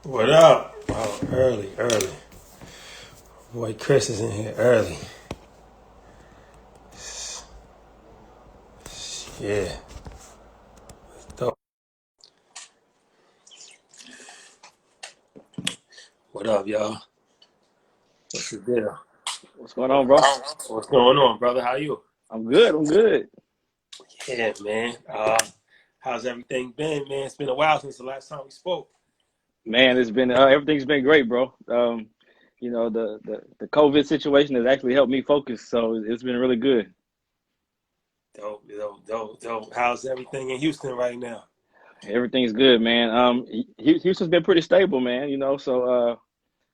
What up? Oh, early, early. Boy, Chris is in here early. Yeah. Dope. What up, y'all? What's the deal? What's going on, bro? What's going on, brother? How you? I'm good. I'm good. Yeah, man. How's everything been, man? It's been a while since the last time we spoke. Man, it's been everything's been great, bro. The COVID situation has actually helped me focus, so it's been really good. Dope, dope, dope, dope. How's everything in Houston right now? Everything's good, man. Houston's been pretty stable, man.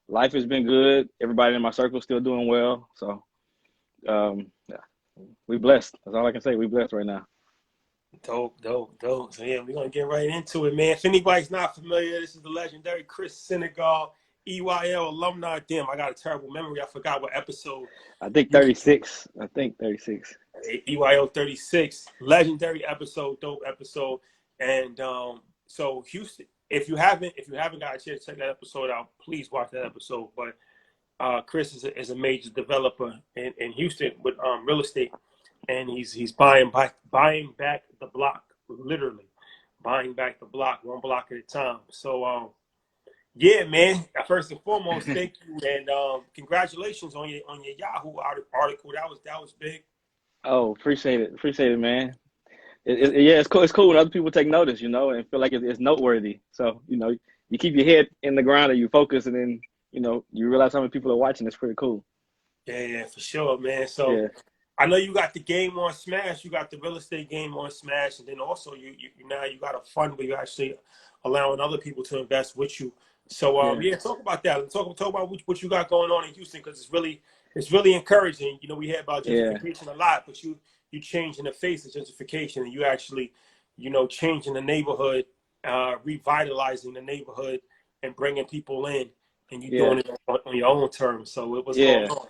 Life has been good. Everybody in my circle still doing well. So, yeah, we blessed. That's all I can say. We blessed right now. Dope, dope, dope. So yeah, we're gonna get right into it, man. If anybody's not familiar, this is the legendary Chris Senegal, EYL alumni. Damn, I got a terrible memory. I forgot what episode. I think You 36. I think 36. EYO 36, legendary episode, dope episode. And so Houston, if you haven't got a chance to check that episode out, please watch that episode. But Chris is a major developer in Houston with real estate, and he's buying back the block, literally buying back the block, one block at a time. So yeah, man. First and foremost, thank you and congratulations on your Yahoo article. That was big. Oh, appreciate it, man. Yeah, it's cool. It's cool when other people take notice, and feel like it's noteworthy. So, you keep your head in the ground and you focus, and then, you realize how many people are watching. It's pretty cool. Yeah, for sure, man. So Yeah, I know you got the game on Smash, you got the real estate game on Smash, and then also you now you got a fund where you're actually allowing other people to invest with you. So yeah, yeah, talk about that. Talk about what you got going on in Houston because it's really encouraging. You know, we hear about yeah, gentrification a lot, but you changing the face of gentrification and you actually, changing the neighborhood, revitalizing the neighborhood and bringing people in, and you yeah, doing it on your own terms. So what's going yeah, on?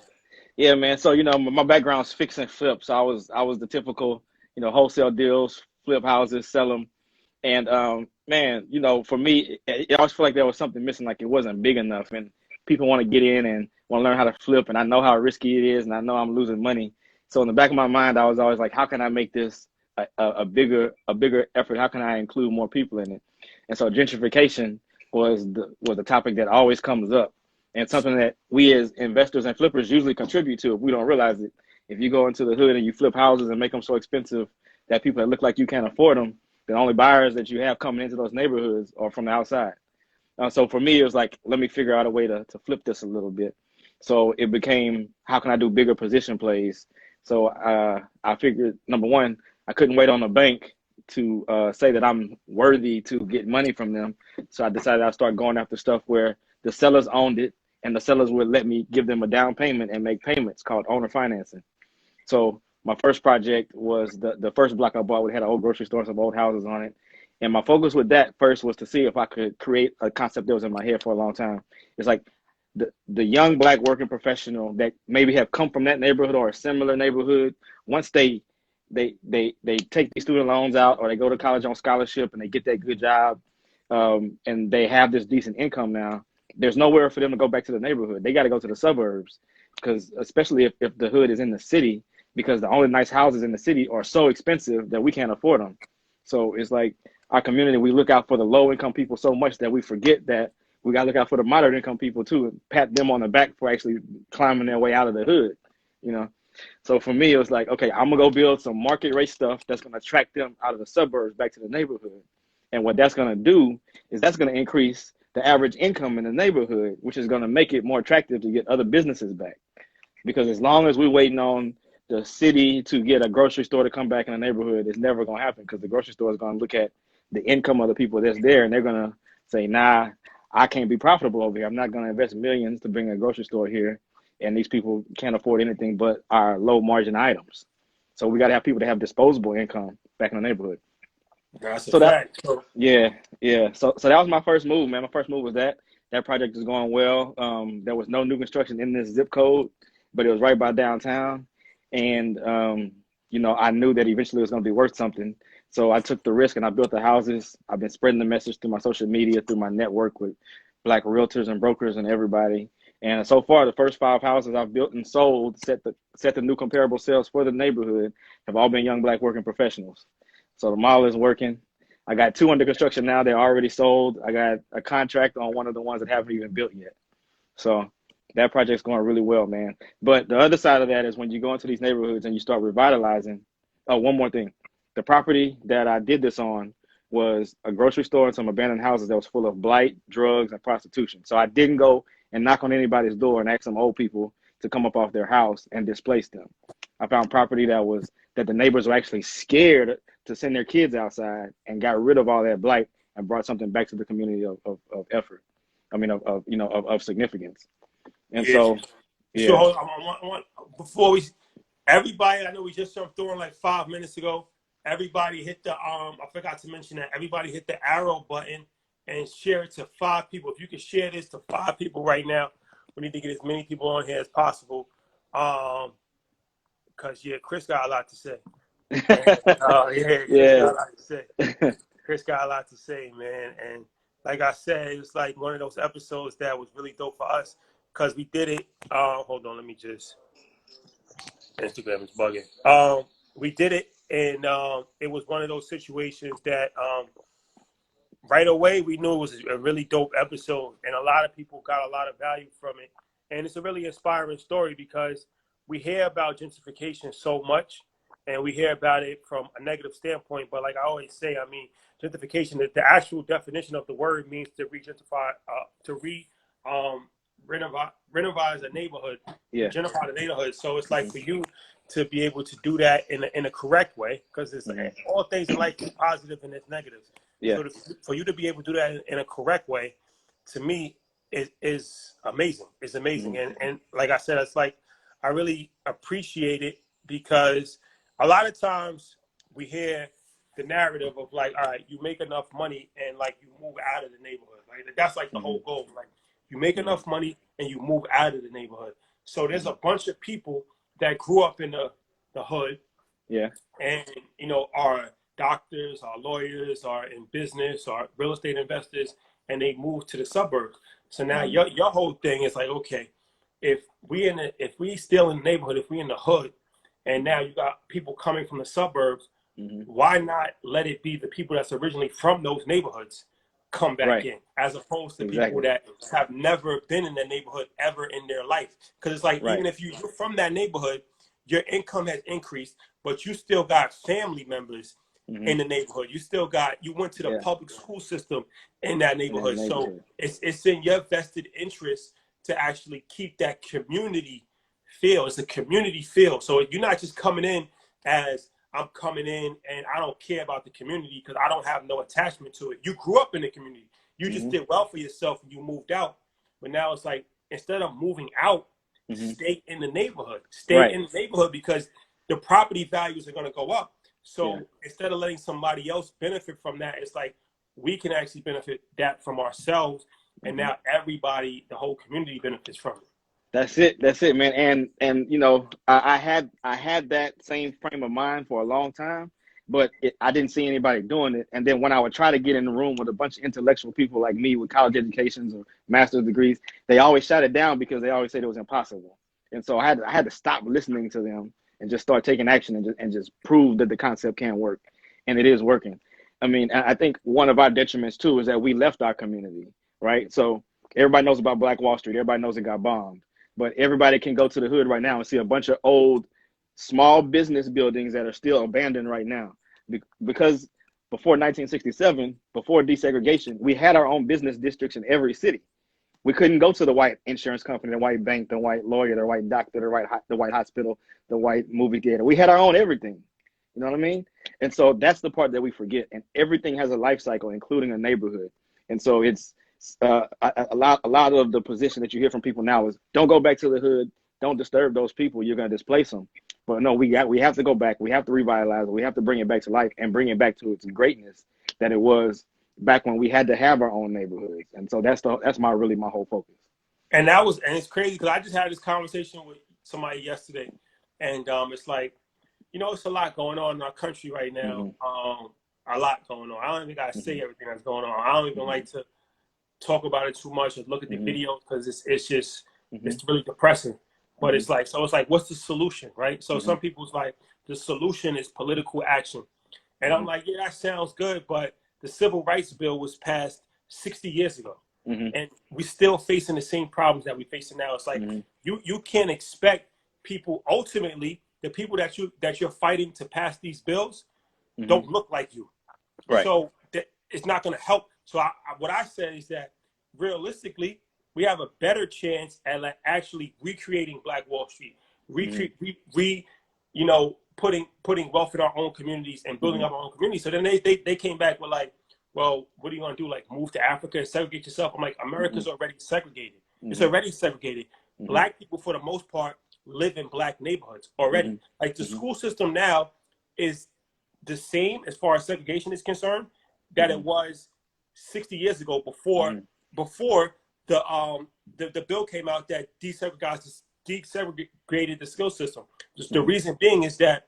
yeah, man. So, my background's fix and flip. So I was the typical, wholesale deals, flip houses, sell them. And man, for me, it always felt like there was something missing, like it wasn't big enough. And people want to get in and want to learn how to flip, and I know how risky it is, and I know I'm losing money. So in the back of my mind, I was always like, how can I make this a bigger effort? How can I include more people in it? And so gentrification was the topic that always comes up, and something that we as investors and flippers usually contribute to if we don't realize it. If you go into the hood and you flip houses and make them so expensive that people that look like you can't afford them, the only buyers that you have coming into those neighborhoods are from the outside. So for me, it was like, let me figure out a way to flip this a little bit. So it became, how can I do bigger position plays? So I figured, number one, I couldn't wait on the bank to say that I'm worthy to get money from them. So I decided I'd start going after stuff where the sellers owned it and the sellers would let me give them a down payment and make payments, called owner financing. So my first project was the first block I bought. We had an old grocery store, some old houses on it. And my focus with that first was to see if I could create a concept that was in my head for a long time. It's like the young black working professional that maybe have come from that neighborhood or a similar neighborhood. Once they take these student loans out, or they go to college on scholarship and they get that good job, and they have this decent income now, there's nowhere for them to go back to the neighborhood. They got to go to the suburbs, because especially if the hood is in the city, because the only nice houses in the city are so expensive that we can't afford them. So it's like, our community, we look out for the low income people so much that we forget that we got to look out for the moderate income people too, and pat them on the back for actually climbing their way out of the hood, you know. So for me, it was like, okay, I'm gonna go build some market rate stuff that's gonna attract them out of the suburbs back to the neighborhood. And what that's gonna do is that's gonna increase the average income in the neighborhood, which is gonna make it more attractive to get other businesses back. Because as long as we're waiting on the city to get a grocery store to come back in the neighborhood, it's never going to happen, because the grocery store is going to look at the income of the people that's there, and they're going to say, nah, I can't be profitable over here. I'm not going to invest millions to bring a grocery store here, and these people can't afford anything but our low margin items. So we got to have people that have disposable income back in the neighborhood. That's a So that, fact. So yeah, yeah. So that was my first move, man. My first move was that project is going well. There was no new construction in this zip code, but it was right by downtown, and I knew that eventually it was going to be worth something. So I took the risk and I built the houses. I've been spreading the message through my social media, through my network with Black realtors and brokers and everybody. And so far, the first 5 houses I've built and sold, set the new comparable sales for the neighborhood, have all been young Black working professionals. So the model is working. I got 2 under construction now. They're already sold. I got a contract on one of the ones that haven't even built yet. So that project's going really well, man. But the other side of that is when you go into these neighborhoods and you start revitalizing. Oh, one more thing. The property that I did this on was a grocery store and some abandoned houses that was full of blight, drugs, and prostitution. So I didn't go and knock on anybody's door and ask some old people to come up off their house and displace them. I found property that the neighbors were actually scared to send their kids outside, and got rid of all that blight and brought something back to the community of effort. I mean, of significance. And so, yeah. So hold on, I want before we, everybody, I know we just jumped through like 5 minutes ago. Everybody hit the I forgot to mention that. Everybody hit the arrow button and share it to 5 people. If you can share this to 5 people right now, we need to get as many people on here as possible. Because Chris got a lot to say. Chris got a lot to say. Chris got a lot to say, man. And like I said, it was like one of those episodes that was really dope for us because we did it. Hold on, let me just. Instagram is bugging. We did it, and it was one of those situations that right away we knew it was a really dope episode, and a lot of people got a lot of value from it. And it's a really inspiring story because we hear about gentrification so much, and we hear about it from a negative standpoint. But like I always say, I mean, gentrification, the actual definition of the word means to re-gentrify, renovize a neighborhood, gentrify the neighborhood. So it's like for you to be able to do that in a correct way, because it's all things in life is positive and it's negatives. Yeah. So for you to be able to do that in a correct way, to me, is amazing. It's amazing. And like I said, it's like I really appreciate it because a lot of times we hear the narrative of like, all right, you make enough money and like you move out of the neighborhood. Like that's like the whole goal. Like you make enough money and you move out of the neighborhood. So there's a bunch of people that grew up in the hood. Yeah. And, are doctors, are lawyers, are in business, are real estate investors, and they move to the suburbs. So now your whole thing is like, okay, if we still in the neighborhood, if we in the hood, and now you got people coming from the suburbs, why not let it be the people that's originally from those neighborhoods come back in, as opposed to people that have never been in that neighborhood ever in their life? Because it's like, even if you're from that neighborhood, your income has increased, but you still got family members in the neighborhood. You went to the public school system in that neighborhood. So it's in your vested interest to actually keep that community feel. It's a community feel. So you're not just coming in as I'm coming in and I don't care about the community because I don't have no attachment to it. You grew up in the community. You just did well for yourself and you moved out. But now it's like, instead of moving out, stay in the neighborhood. Stay in the neighborhood because the property values are going to go up. So instead of letting somebody else benefit from that, it's like we can actually benefit that from ourselves. And now everybody, the whole community benefits from it. That's it, man. And I had that same frame of mind for a long time, but I didn't see anybody doing it. And then when I would try to get in the room with a bunch of intellectual people like me with college educations or master's degrees, they always shut it down because they always said it was impossible. And so I had to stop listening to them and just start taking action and just prove that the concept can work, and it is working. I mean, I think one of our detriments too is that we left our community, right? So everybody knows about Black Wall Street. Everybody knows it got bombed. But everybody can go to the hood right now and see a bunch of old small business buildings that are still abandoned right now. Because before 1967, before desegregation, we had our own business districts in every city. We couldn't go to the white insurance company, the white bank, the white lawyer, the white doctor, the white hospital, the white movie theater. We had our own everything. You know what I mean? And so that's the part that we forget. And everything has a life cycle, including a neighborhood. And so it's a lot of the position that you hear from people now is don't go back to the hood, don't disturb those people, you're going to displace them. But no, we have to go back, we have to revitalize it, we have to bring it back to life and bring it back to its greatness that it was back when we had to have our own neighborhoods. And so that's my whole focus. And it's crazy because I just had this conversation with somebody yesterday, and it's like, it's a lot going on in our country right now. A lot going on. I don't even gotta say everything that's going on. I don't even like to talk about it too much or look at the Mm-hmm. video because it's just Mm-hmm. it's really depressing. But Mm-hmm. it's like, so it's like, what's the solution, right? So Mm-hmm. some people's like, the solution is political action. And I'm like, yeah, that sounds good, but the Civil Rights Bill was passed 60 years ago. Mm-hmm. And we're still facing the same problems that we're facing now. It's like Mm-hmm. you can't expect people, ultimately, the people that you're fighting to pass these bills Mm-hmm. don't look like you. Right. So it's not going to help. So what I said is that realistically, we have a better chance at like actually recreating Black Wall Street, putting wealth in our own communities and building up our own communities. So then they came back with like, well, what are you going to do? Like move to Africa and segregate yourself? I'm like, America's already segregated. It's already segregated. Black people, for the most part, live in Black neighborhoods already. Like the school system now is the same as far as segregation is concerned that it was 60 years ago before the bill came out that desegregated the school system. Just the reason being is that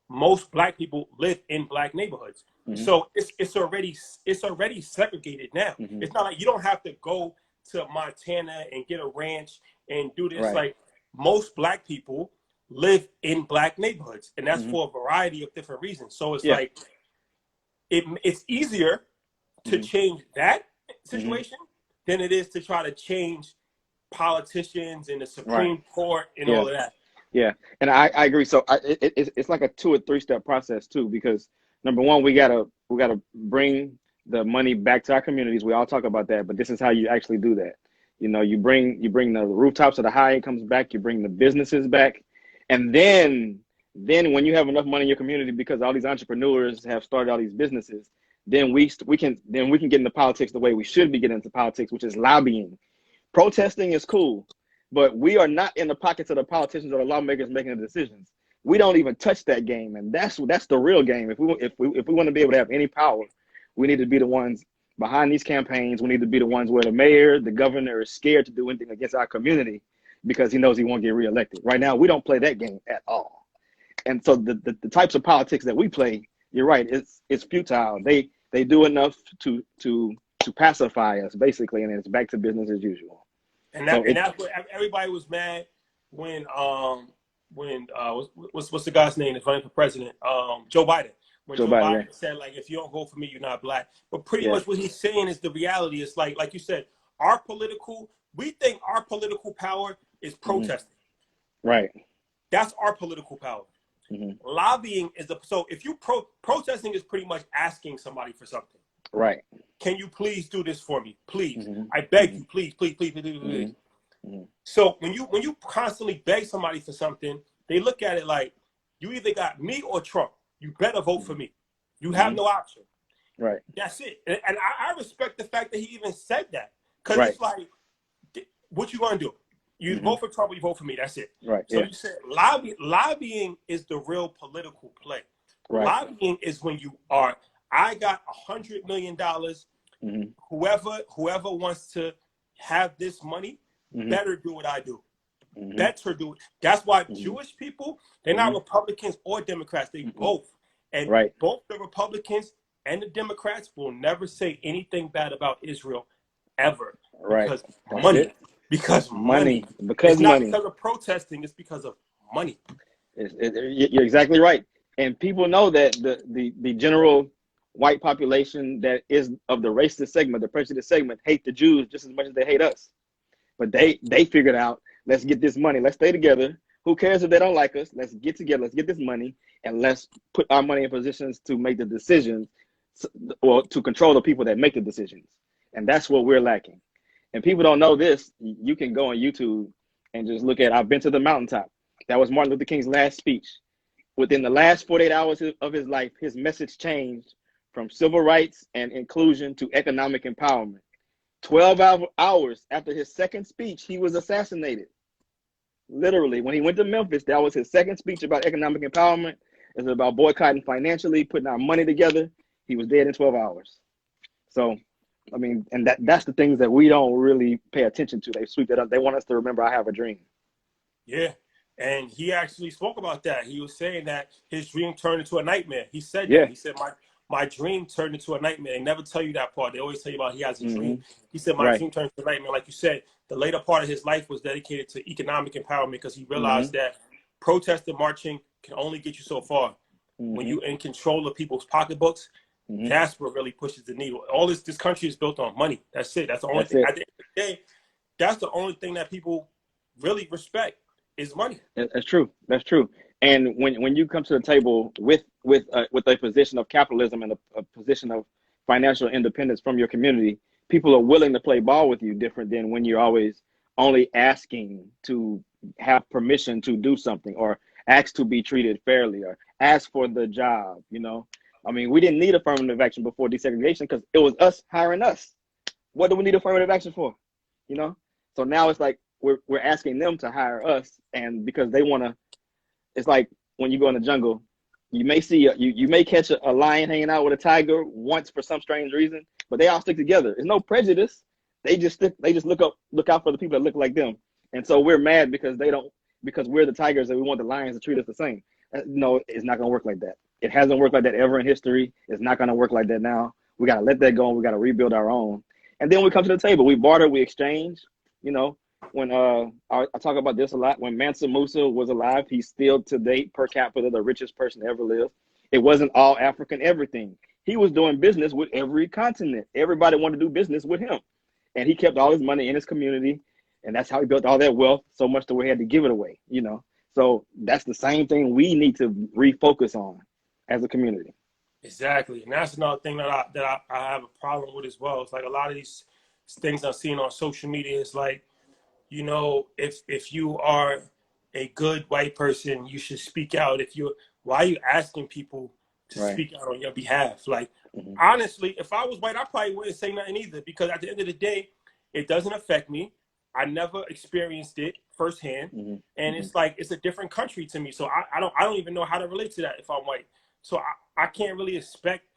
most Black people live in Black neighborhoods. So it's already segregated now. It's not like you don't have to go to Montana and get a ranch and do this. Right. Like most Black people live in Black neighborhoods, and that's for a variety of different reasons. So it's like it's easier to change that situation than it is to try to change politicians and the Supreme Court and all of that. Yeah, and I agree. So it's like a 2 or 3 step process too, because number one, we gotta bring the money back to our communities. We all talk about that, but this is how you actually do that. You know, you bring the rooftops of the high incomes back, you bring the businesses back, and then when you have enough money in your community, because all these entrepreneurs have started all these businesses, then we can get into politics the way we should be getting into politics, which is lobbying. Protesting is cool, but we are not in the pockets of the politicians or the lawmakers making the decisions. We don't even touch that game, and that's the real game. If we want to be able to have any power, we need to be the ones behind these campaigns. We need to be the ones where the mayor, the governor is scared to do anything against our community because he knows he won't get reelected. Right now, we don't play that game at all. And so the types of politics that we play, you're right, it's futile. They do enough to pacify us basically, and it's back to business as usual. And that's what everybody was mad when what's the guy's name that's running for president? Joe Biden. When Joe Biden said, like, if you don't vote for me, you're not Black. But pretty much what he's saying is the reality. It's like you said, we think our political power is protesting. Right. That's our political power. Lobbying is so if you protesting is pretty much asking somebody for something. Right. Can you please do this for me? Please. I beg you, please. So when you constantly beg somebody for something, they look at it like, you either got me or Trump. You better vote for me. You have no option. Right. That's it. And I respect the fact that he even said that. Because it's like, what you gonna do? You vote for Trump or you vote for me. That's it. Right. So you said lobbying is the real political play. Right. Lobbying is when you are, I got $100 million. Whoever wants to have this money better do what I do. Better do it. That's why Jewish people, they're not Republicans or Democrats. They both. And both the Republicans and the Democrats will never say anything bad about Israel ever. Right. Because money. Because money. Because it's not because of protesting, it's because of money. You're exactly right. And people know that the general white population that is of the racist segment, the prejudiced segment, hate the Jews just as much as they hate us. But they figured out, let's get this money. Let's stay together. Who cares if they don't like us? Let's get together. Let's get this money, and let's put our money in positions to make the decisions, or to control the people that make the decisions. And that's what we're lacking. And people don't know this. You can go on YouTube and just look at, I've been to the mountaintop. That was Martin Luther King's last speech. Within the last 48 hours of his life, his message changed from civil rights and inclusion to economic empowerment. 12 hours after his second speech, he was assassinated. Literally, when he went to Memphis, that was his second speech about economic empowerment. It was about boycotting financially, putting our money together. He was dead in 12 hours. So, I mean, and that's the things that we don't really pay attention to. They sweep that up. They want us to remember, I have a dream. Yeah. And he actually spoke about that. He was saying that his dream turned into a nightmare. He said that. He said, my dream turned into a nightmare. They never tell you that part. They always tell you about he has a dream. He said, my dream turned into a nightmare. Like you said, the later part of his life was dedicated to economic empowerment because he realized that protest and marching can only get you so far. When you're in control of people's pocketbooks, that's what really pushes the needle. All this country is built on money. That's it. That's the only thing. At the end of the day, that's the only thing that people really respect is money. That's true. That's true. And when you come to the table with a position of capitalism and a position of financial independence from your community, people are willing to play ball with you different than when you're always only asking to have permission to do something or ask to be treated fairly or ask for the job. You know, I mean, we didn't need affirmative action before desegregation because it was us hiring us. What do we need affirmative action for? You know, so now it's like we're asking them to hire us, and because they want to. It's like when you go in the jungle, you may see you may catch a lion hanging out with a tiger once for some strange reason, but they all stick together. There's no prejudice. They just look out for the people that look like them. And so we're mad because we're the tigers and we want the lions to treat us the same. No, it's not gonna work like that. It hasn't worked like that ever in history. It's not gonna work like that now. We gotta let that go and we gotta rebuild our own. And then we come to the table. We barter, we exchange. You know, when I talk about this a lot, when Mansa Musa was alive, he's still to date per capita the richest person to ever live. It wasn't all African everything. He was doing business with every continent. Everybody wanted to do business with him. And he kept all his money in his community. And that's how he built all that wealth, so much that we had to give it away, you know. So that's the same thing we need to refocus on as a community. Exactly. And that's another thing that I have a problem with as well. It's like a lot of these things I've seen on social media is like, you know, if you are a good white person, you should speak out. Why are you asking people to speak out on your behalf? Like, honestly, if I was white, I probably wouldn't say nothing either, because at the end of the day, it doesn't affect me. I never experienced it firsthand, and it's like it's a different country to me. So I don't even know how to relate to that if I'm white. So I can't really expect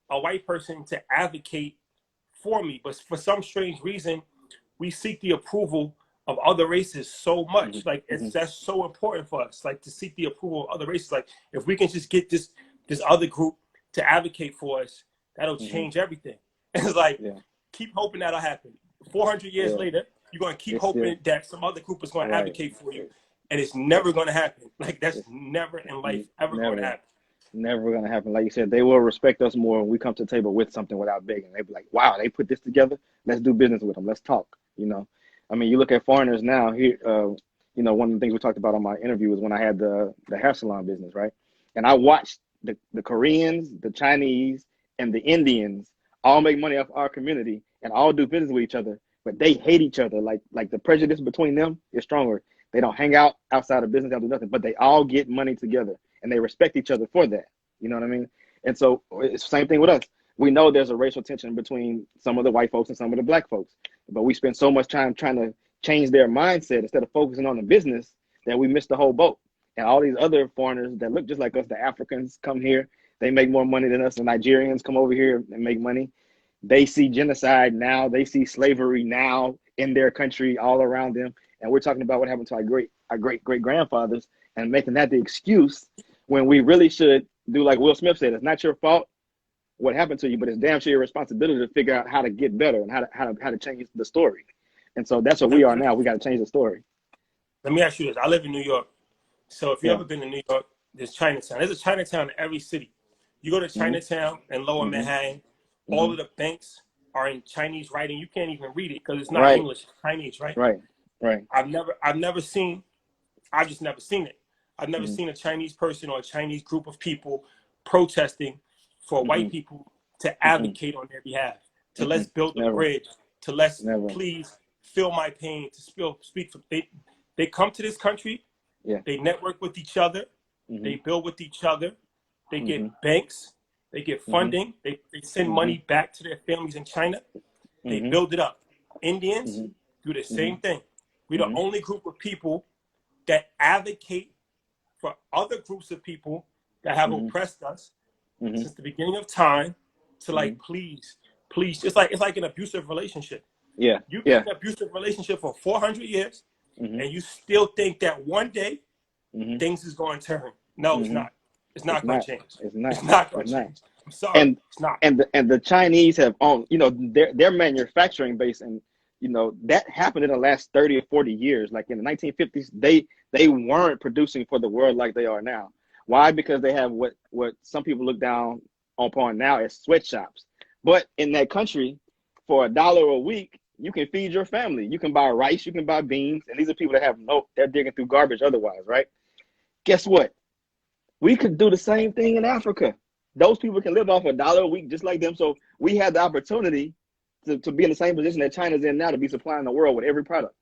a white person to advocate for me. But for some strange reason, we seek the approval of other races so much. Like that's so important for us. Like to seek the approval of other races. Like if we can just get this other group to advocate for us, that'll change everything. It's like keep hoping that'll happen. 400 years later, you're going to keep hoping that some other group is going to advocate for you, and it's never going to happen. Like that's never in life ever going to happen. Never going to happen. Like you said, they will respect us more when we come to the table with something without begging. They'll be like, wow, they put this together. Let's do business with them. Let's talk. You know, I mean, you look at foreigners now here, you know, one of the things we talked about on my interview was when I had the hair salon business, right? And I watched the Koreans, the Chinese, and the Indians all make money off our community and all do business with each other, but they hate each other. Like the prejudice between them is stronger. They don't hang out outside of business, they don't do nothing, but they all get money together and they respect each other for that. You know what I mean? And so it's the same thing with us. We know there's a racial tension between some of the white folks and some of the black folks, but we spend so much time trying to change their mindset instead of focusing on the business that we miss the whole boat. And all these other foreigners that look just like us, the Africans come here, they make more money than us. The Nigerians come over here and make money. They see genocide now. They see slavery now in their country all around them. And we're talking about what happened to our great grandfathers and making that the excuse when we really should do like Will Smith said, it's not your fault what happened to you, but it's damn sure your responsibility to figure out how to get better and how to change the story. And so that's what we are now. We got to change the story. Let me ask you this. I live in New York. So if you've ever been to New York, there's Chinatown. There's a Chinatown in every city. You go to Chinatown and Lower Manhattan, all of the banks are in Chinese writing. You can't even read it because it's not English, it's Chinese, right? Right. I've never seen it. I've never seen a Chinese person or a Chinese group of people protesting for white people to advocate on their behalf, to let's build a bridge, to let's please feel my pain, to speak for. They come to this country, they network with each other, they build with each other, they get banks, they get funding, they send money back to their families in China, they build it up. Indians do the same thing. We're the only group of people that advocate for other groups of people that have oppressed us since the beginning of time to like, please. It's like an abusive relationship. You get in an abusive relationship for 400 years and you still think that one day things is going to turn. No, it's not. It's not going to change. It's not going to change. I'm sorry, and it's not. the Chinese have on, you know, their manufacturing base, and you know that happened in the last 30 or 40 years. Like in the 1950s, they weren't producing for the world like they are now. Why? Because they have what some people look down upon now as sweatshops. But in that country, for $1 a week, you can feed your family. You can buy rice, you can buy beans, and these are people that have they're digging through garbage otherwise, right? Guess what? We could do the same thing in Africa. Those people can live off $1 a week just like them. So we have the opportunity to be in the same position that China's in now, to be supplying the world with every product.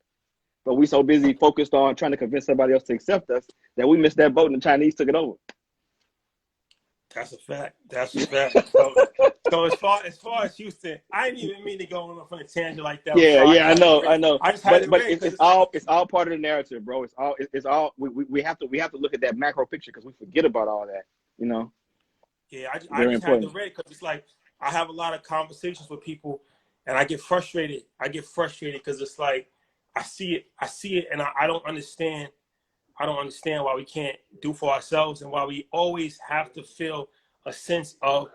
But we so busy focused on trying to convince somebody else to accept us that we missed that boat and the Chinese took it over. That's a fact. That's a fact. So as far as Houston, I didn't even mean to go on a tangent like that. I'm sorry. Yeah, I know. I just had But to rant because it's all part of the narrative, bro. It's all we have to look at that macro picture because we forget about all that. You know. yeah, I Very just had to important. rant because it's like I have a lot of conversations with people, and I get frustrated. Because it's like I see it, and I don't understand. I don't understand why we can't do for ourselves and why we always have to feel a sense of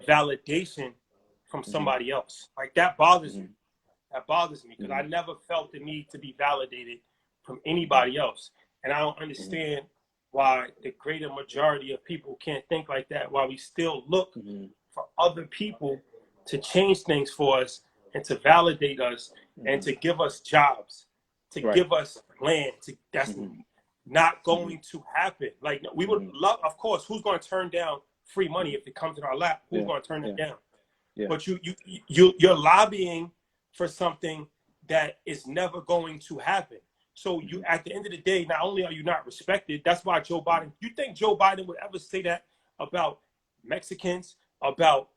validation from somebody else. Like that bothers me. That bothers me because I never felt the need to be validated from anybody else. And I don't understand why the greater majority of people can't think like that, why we still look for other people to change things for us and to validate us and to give us jobs, to give us land. That's not going to happen. Like we would love, of course, who's going to turn down free money if it comes in our lap? Who's going to turn it down? Yeah. But you're lobbying for something that is never going to happen. So you, at the end of the day, not only are you not respected, that's why Joe Biden. You think Joe Biden would ever say that about Mexicans, about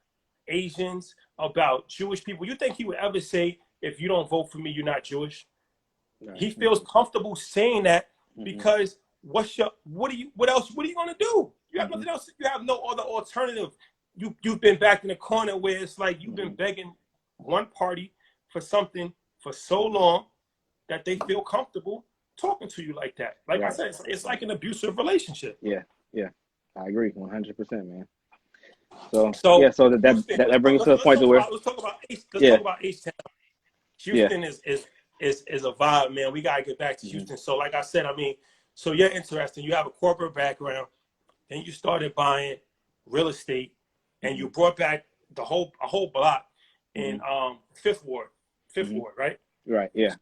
Asians, about Jewish people? You think he would ever say, "If you don't vote for me, you're not Jewish"? Right. He feels comfortable saying that because what else? What are you gonna do? You have nothing else. You have no other alternative. You've been back in the corner where it's like you've been begging one party for something for so long that they feel comfortable talking to you like that. Like I said, it's like an abusive relationship. Yeah, I agree 100%, man. So that brings us to the point to where let's talk about H-Town. Houston is a vibe, man. We gotta get back to Houston. So like I said, I mean, so you're interesting. You have a corporate background, and you started buying real estate, and you brought back a whole block in Fifth Ward, right? Right. Yeah.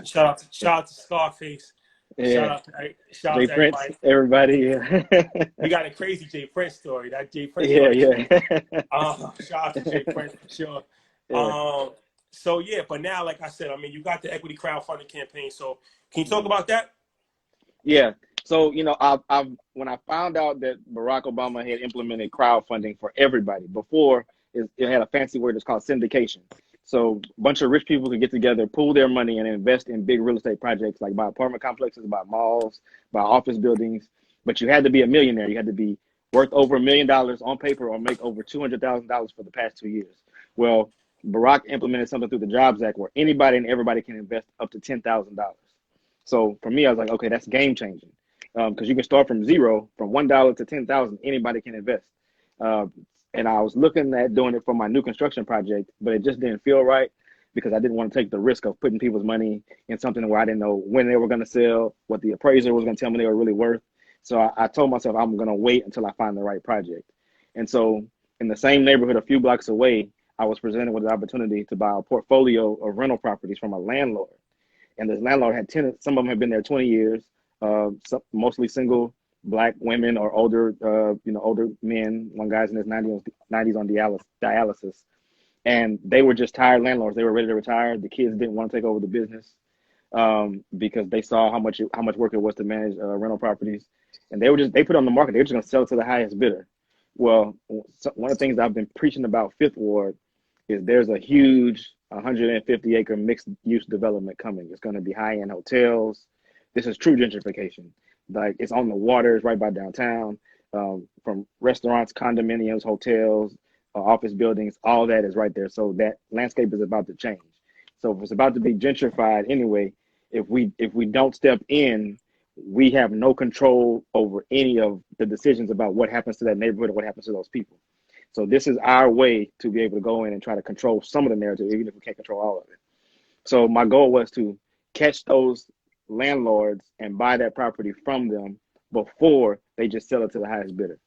Shout out to Scarface. Yeah. Shout out to Prince, everybody. Yeah. We got a crazy Jay Prince story. That Jay Prince story. Shout out to Jay Prince for sure. Yeah. So yeah, but now, like I said, I mean, you got the equity crowdfunding campaign. So can you talk about that? Yeah. So when I found out that Barack Obama had implemented crowdfunding for everybody, before it had a fancy word, it's called syndication. So a bunch of rich people could get together, pool their money, and invest in big real estate projects, like buy apartment complexes, buy malls, buy office buildings. But you had to be a millionaire. You had to be worth over $1 million on paper or make over $200,000 for the past 2 years. Well, Barack implemented something through the Jobs Act where anybody and everybody can invest up to $10,000. So for me, I was like, okay, that's game changing, because you can start from zero, from $1 to 10,000. Anybody can invest. And I was looking at doing it for my new construction project, but it just didn't feel right because I didn't want to take the risk of putting people's money in something where I didn't know when they were going to sell, what the appraiser was going to tell me they were really worth. So I told myself I'm going to wait until I find the right project. And so in the same neighborhood, a few blocks away, I was presented with the opportunity to buy a portfolio of rental properties from a landlord. And this landlord had tenants. Some of them had been there 20 years, mostly single Black women or older men. One guy's in his 90s on dialysis. And they were just tired landlords. They were ready to retire. The kids didn't want to take over the business because they saw how much work it was to manage rental properties. And they put it on the market. They were just going to sell it to the highest bidder. Well, one of the things that I've been preaching about Fifth Ward is there's a huge 150-acre mixed-use development coming. It's going to be high-end hotels. This is true gentrification. Like, it's on the water, it's right by downtown. From restaurants, condominiums, hotels, office buildings, all that is right there. So that landscape is about to change. So if it's about to be gentrified anyway, if we don't step in, we have no control over any of the decisions about what happens to that neighborhood or what happens to those people. So this is our way to be able to go in and try to control some of the narrative, even if we can't control all of it. So my goal was to catch those landlords and buy that property from them before they just sell it to the highest bidder.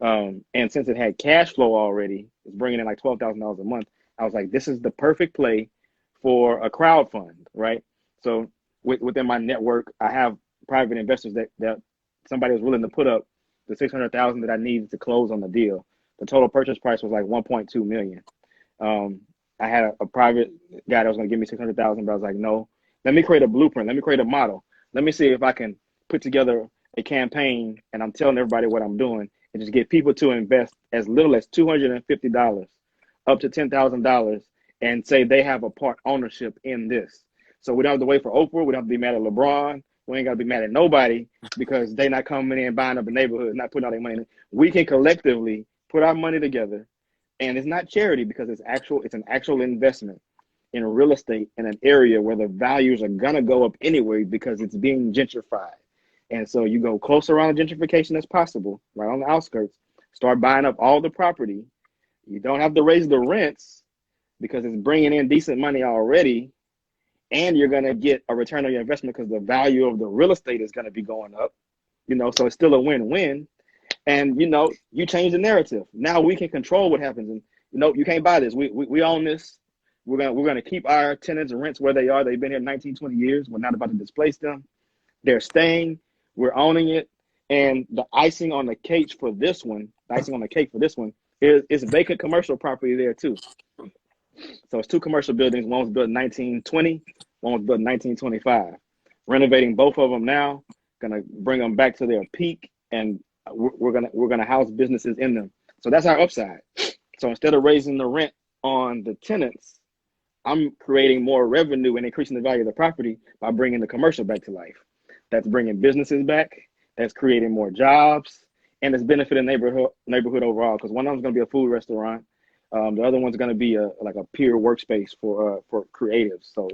And since it had cash flow already, it's bringing in like $12,000 a month. I was like, this is the perfect play for a crowd fund, right? So within my network, I have private investors that somebody was willing to put up the $600,000 that I needed to close on the deal. The total purchase price was like 1.2 million. I had a private guy that was going to give me 600,000, but I was like, no, let me create a blueprint. Let me create a model. Let me see if I can put together a campaign, and I'm telling everybody what I'm doing, and just get people to invest as little as $250 up to $10,000 and say they have a part ownership in this. So we don't have to wait for Oprah. We don't have to be mad at LeBron. We ain't got to be mad at nobody because they not coming in and buying up a neighborhood, not putting all their money in it. We can collectively put our money together, and it's not charity because it's an actual investment in real estate in an area where the values are gonna go up anyway because it's being gentrified. And so you go close around the gentrification as possible, right on the outskirts, start buying up all the property. You don't have to raise the rents because it's bringing in decent money already, and you're gonna get a return on your investment because the value of the real estate is gonna be going up, so it's still a win-win. And you change the narrative. Now we can control what happens. And you can't buy this. We own this. We're gonna keep our tenants and rents where they are. They've been here 19, 20 years. We're not about to displace them. They're staying. We're owning it. And the icing on the cake for this one, is vacant commercial property there too. So it's two commercial buildings. One was built in 1920. One was built in 1925. Renovating both of them now. Gonna bring them back to their peak, and we're gonna house businesses in them. So that's our upside. So instead of raising the rent on the tenants, I'm creating more revenue and increasing the value of the property by bringing the commercial back to life. That's bringing businesses back. That's creating more jobs, and it's benefiting neighborhood overall. Because one of them is gonna be a food restaurant. The other one's gonna be a peer workspace for creatives. So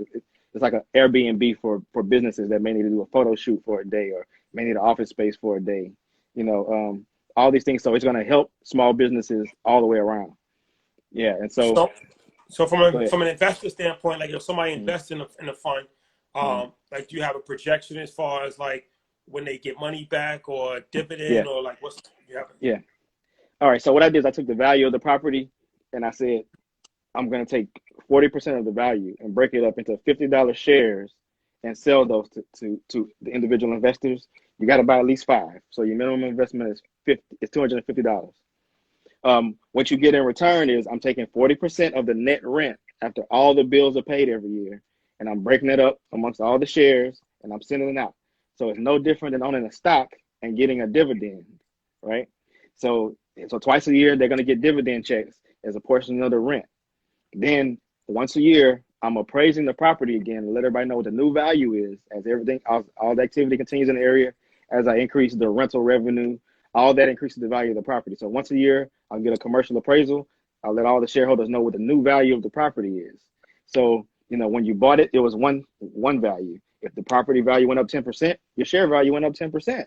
it's like an Airbnb for businesses that may need to do a photo shoot for a day or may need an office space for a day. All these things. So it's going to help small businesses all the way around. Yeah. And so from an investor standpoint, like if somebody invests in a fund, like do you have a projection as far as like when they get money back or dividend or like what's you have? Yeah. All right. So what I did is I took the value of the property and I said, I'm going to take 40% of the value and break it up into $50 shares and sell those to the individual investors. You got to buy at least 5. So your minimum investment is $250. What you get in return is I'm taking 40% of the net rent after all the bills are paid every year, and I'm breaking it up amongst all the shares, and I'm sending it out. So it's no different than owning a stock and getting a dividend, right? So twice a year, they're going to get dividend checks as a portion of the rent. Then once a year, I'm appraising the property again to let everybody know what the new value is as all the activity continues in the area. As I increase the rental revenue, all that increases the value of the property. So once a year, I'll get a commercial appraisal. I'll let all the shareholders know what the new value of the property is. So, when you bought it, it was one value. If the property value went up 10%, your share value went up 10%. You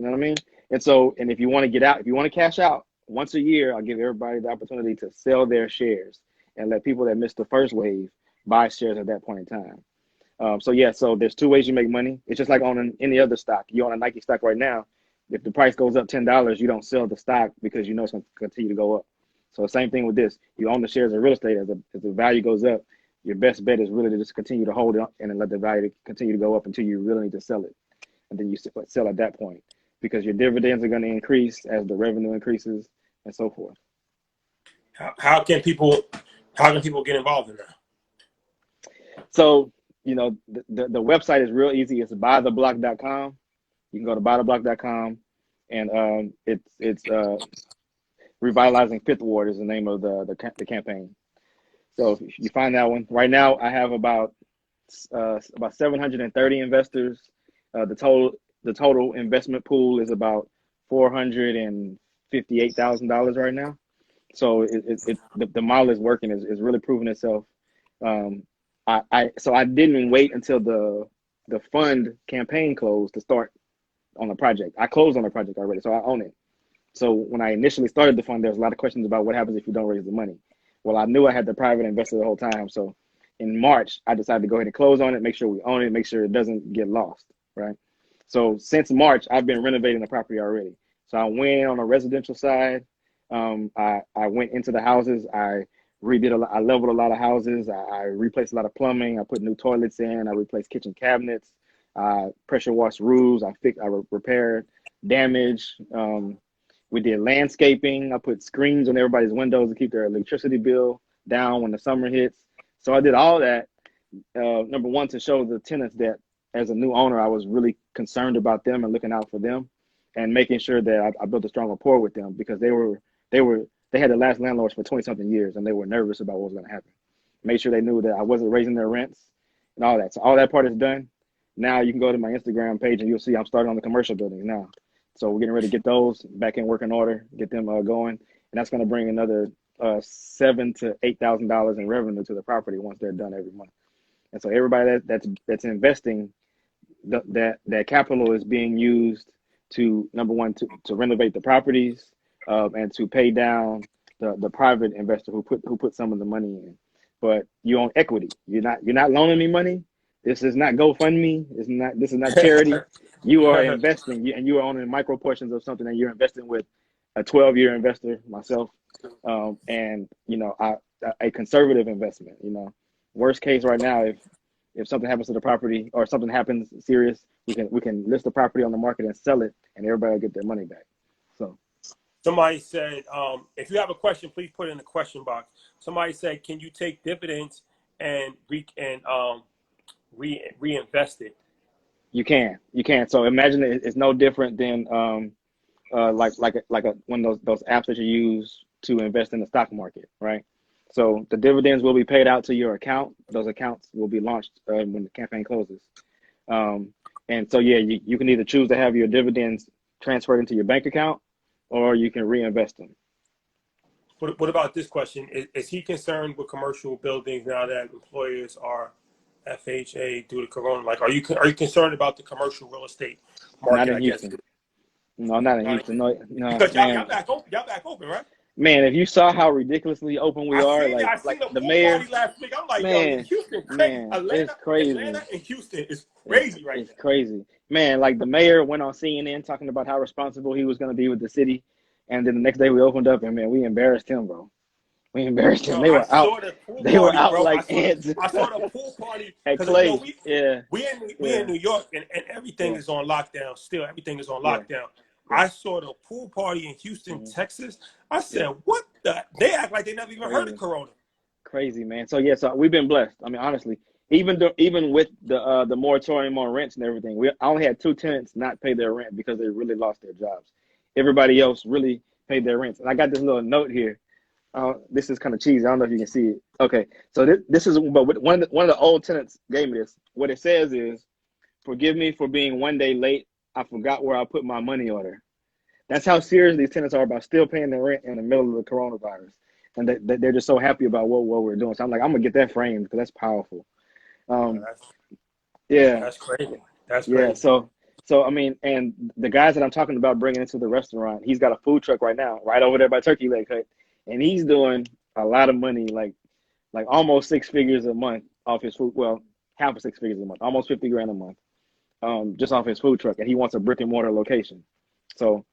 know what I mean? And if you want to get out, if you want to cash out, once a year, I'll give everybody the opportunity to sell their shares and let people that missed the first wave buy shares at that point in time. So there's 2 ways you make money. It's just like owning any other stock. You own a Nike stock right now. If the price goes up $10, you don't sell the stock because you know it's going to continue to go up. So the same thing with this. You own the shares of real estate. As the value goes up, your best bet is really to just continue to hold it and then let the value continue to go up until you really need to sell it. And then you sell at that point because your dividends are going to increase as the revenue increases and so forth. How can people get involved in that? So, the website is real easy. It's buytheblock.com. You can go to buytheblock.com, and it's Revitalizing Fifth Ward is the name of the campaign. So if you find that one. Right now, I have about 730 investors. The total investment pool is about $458,000 right now. So the model is working. Is really proving itself. I didn't wait until the fund campaign closed to start on the project. I closed on the project already, so I own it. So when I initially started the fund, there was a lot of questions about what happens if you don't raise the money. Well, I knew I had the private investor the whole time. So in March, I decided to go ahead and close on it, make sure we own it, make sure it doesn't get lost, right? So since March, I've been renovating the property already. So I went on a residential side. I went into the houses. I I leveled a lot of houses. I replaced a lot of plumbing. I put new toilets in. I replaced kitchen cabinets. Pressure washed roofs. I repaired damage. We did landscaping. I put screens on everybody's windows to keep their electricity bill down when the summer hits. So I did all that. Number one, to show the tenants that as a new owner, I was really concerned about them and looking out for them, and making sure that I built a strong rapport with them, because they had the last landlords for 20 something years, and they were nervous about what was going to happen. Make sure they knew that I wasn't raising their rents and all that. So all that part is done. Now you can go to my Instagram page and you'll see I'm starting on the commercial buildings now. So we're getting ready to get those back in working order, get them going, and that's going to bring another $7,000 to $8,000 in revenue to the property once they're done every month. And so everybody that's investing, that capital is being used to, number one, to renovate the properties, and to pay down the private investor who put some of the money in. But you own equity. You're not loaning me money. This is not GoFundMe. This is not charity. You are investing, and you are owning micro portions of something, and you're investing with a 12-year investor, myself, and a conservative investment. Worst case right now, if something happens to the property or something happens serious, we can list the property on the market and sell it, and everybody will get their money back. So somebody said, if you have a question, please put it in the question box. Somebody said, can you take dividends and reinvest it? you can. So imagine it's no different than like one of those apps that you use to invest in the stock market, right? So the dividends will be paid out to your account. Those accounts will be launched when the campaign closes. And so, yeah, you can either choose to have your dividends transferred into your bank account, or you can reinvest them. What about this question? Is he concerned with commercial buildings now that employers are FHA due to Corona? Like, are you concerned about the commercial real estate market? Not in Houston. No, not in Houston. No, because man. Y'all back open, right? Man, if you saw how ridiculously open we are, I seen like a the pool mayor. party last week. I'm like, Man, yo, Houston, man, it's crazy. Atlanta and Houston is crazy right now. It's crazy, man. Like the mayor went on CNN talking about how responsible he was going to be with the city, and then the next day we opened up, and man, we embarrassed him, bro. We embarrassed him. They were out. They were out like ants. I saw the pool party at Clay. We in New York, and everything is on lockdown. Still, everything is on lockdown. I saw the pool party in Houston, Texas. I said, what the? They act like they never even heard of Corona. Crazy, man. So, so we've been blessed. I mean, honestly, even with the moratorium on rents and everything, I only had 2 tenants not pay their rent because they really lost their jobs. Everybody else really paid their rents. And I got this little note here. This is kind of cheesy. I don't know if you can see it. Okay, so this is, but one of the old tenants gave me this. What it says is, "Forgive me for being one day late. I forgot where I put my money order." That's how serious these tenants are about still paying their rent in the middle of the coronavirus, and they're just so happy about what we're doing. So I'm like, I'm gonna get that framed because that's powerful. That's crazy. That's crazy. Yeah. So I mean, and the guys that I'm talking about bringing into the restaurant, he's got a food truck right now, right over there by Turkey Leg Hut, and he's doing a lot of money, like almost 6 figures a month off his food. Well, half of 6 figures a month, almost 50 grand a month, just off his food truck, and he wants a brick and mortar location. So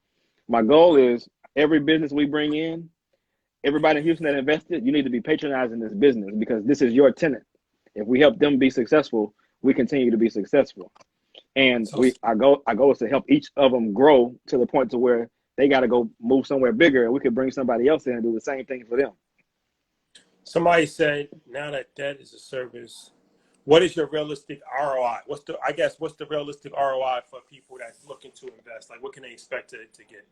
my goal is every business we bring in, everybody in Houston that invested, you need to be patronizing this business because this is your tenant. If we help them be successful, we continue to be successful. And our goal is to help each of them grow to the point to where they got to go move somewhere bigger, and we could bring somebody else in and do the same thing for them. Somebody said, now that debt is a service, what is your realistic ROI? What's the realistic ROI for people that's looking to invest? Like, what can they expect to get?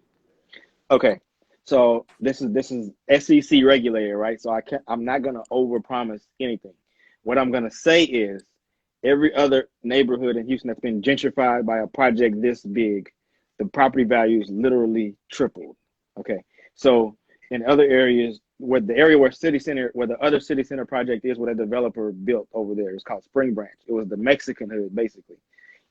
Okay, so this is SEC regulated, right? So I'm not gonna overpromise anything. What I'm gonna say is, every other neighborhood in Houston that's been gentrified by a project this big, the property values literally tripled. Okay, so in other areas, where the other city center project is, what a developer built over there, it's called Spring Branch. It was the Mexican hood, basically.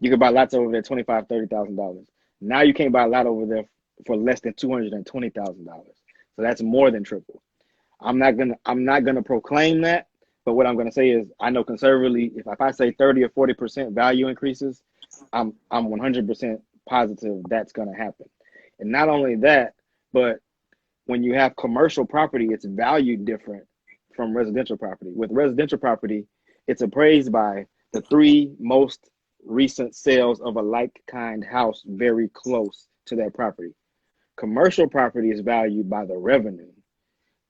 You could buy lots over there, $25,000, $30,000. Now you can't buy a lot over there for less than $220,000. So that's more than triple. I'm not gonna proclaim that, but what I'm gonna say is I know conservatively, if I say 30 or 40% value increases, I'm 100% positive that's gonna happen. And not only that, but when you have commercial property, it's valued different from residential property. With residential property, it's appraised by the 3 most recent sales of a like kind house very close to that property. Commercial property is valued by the revenue.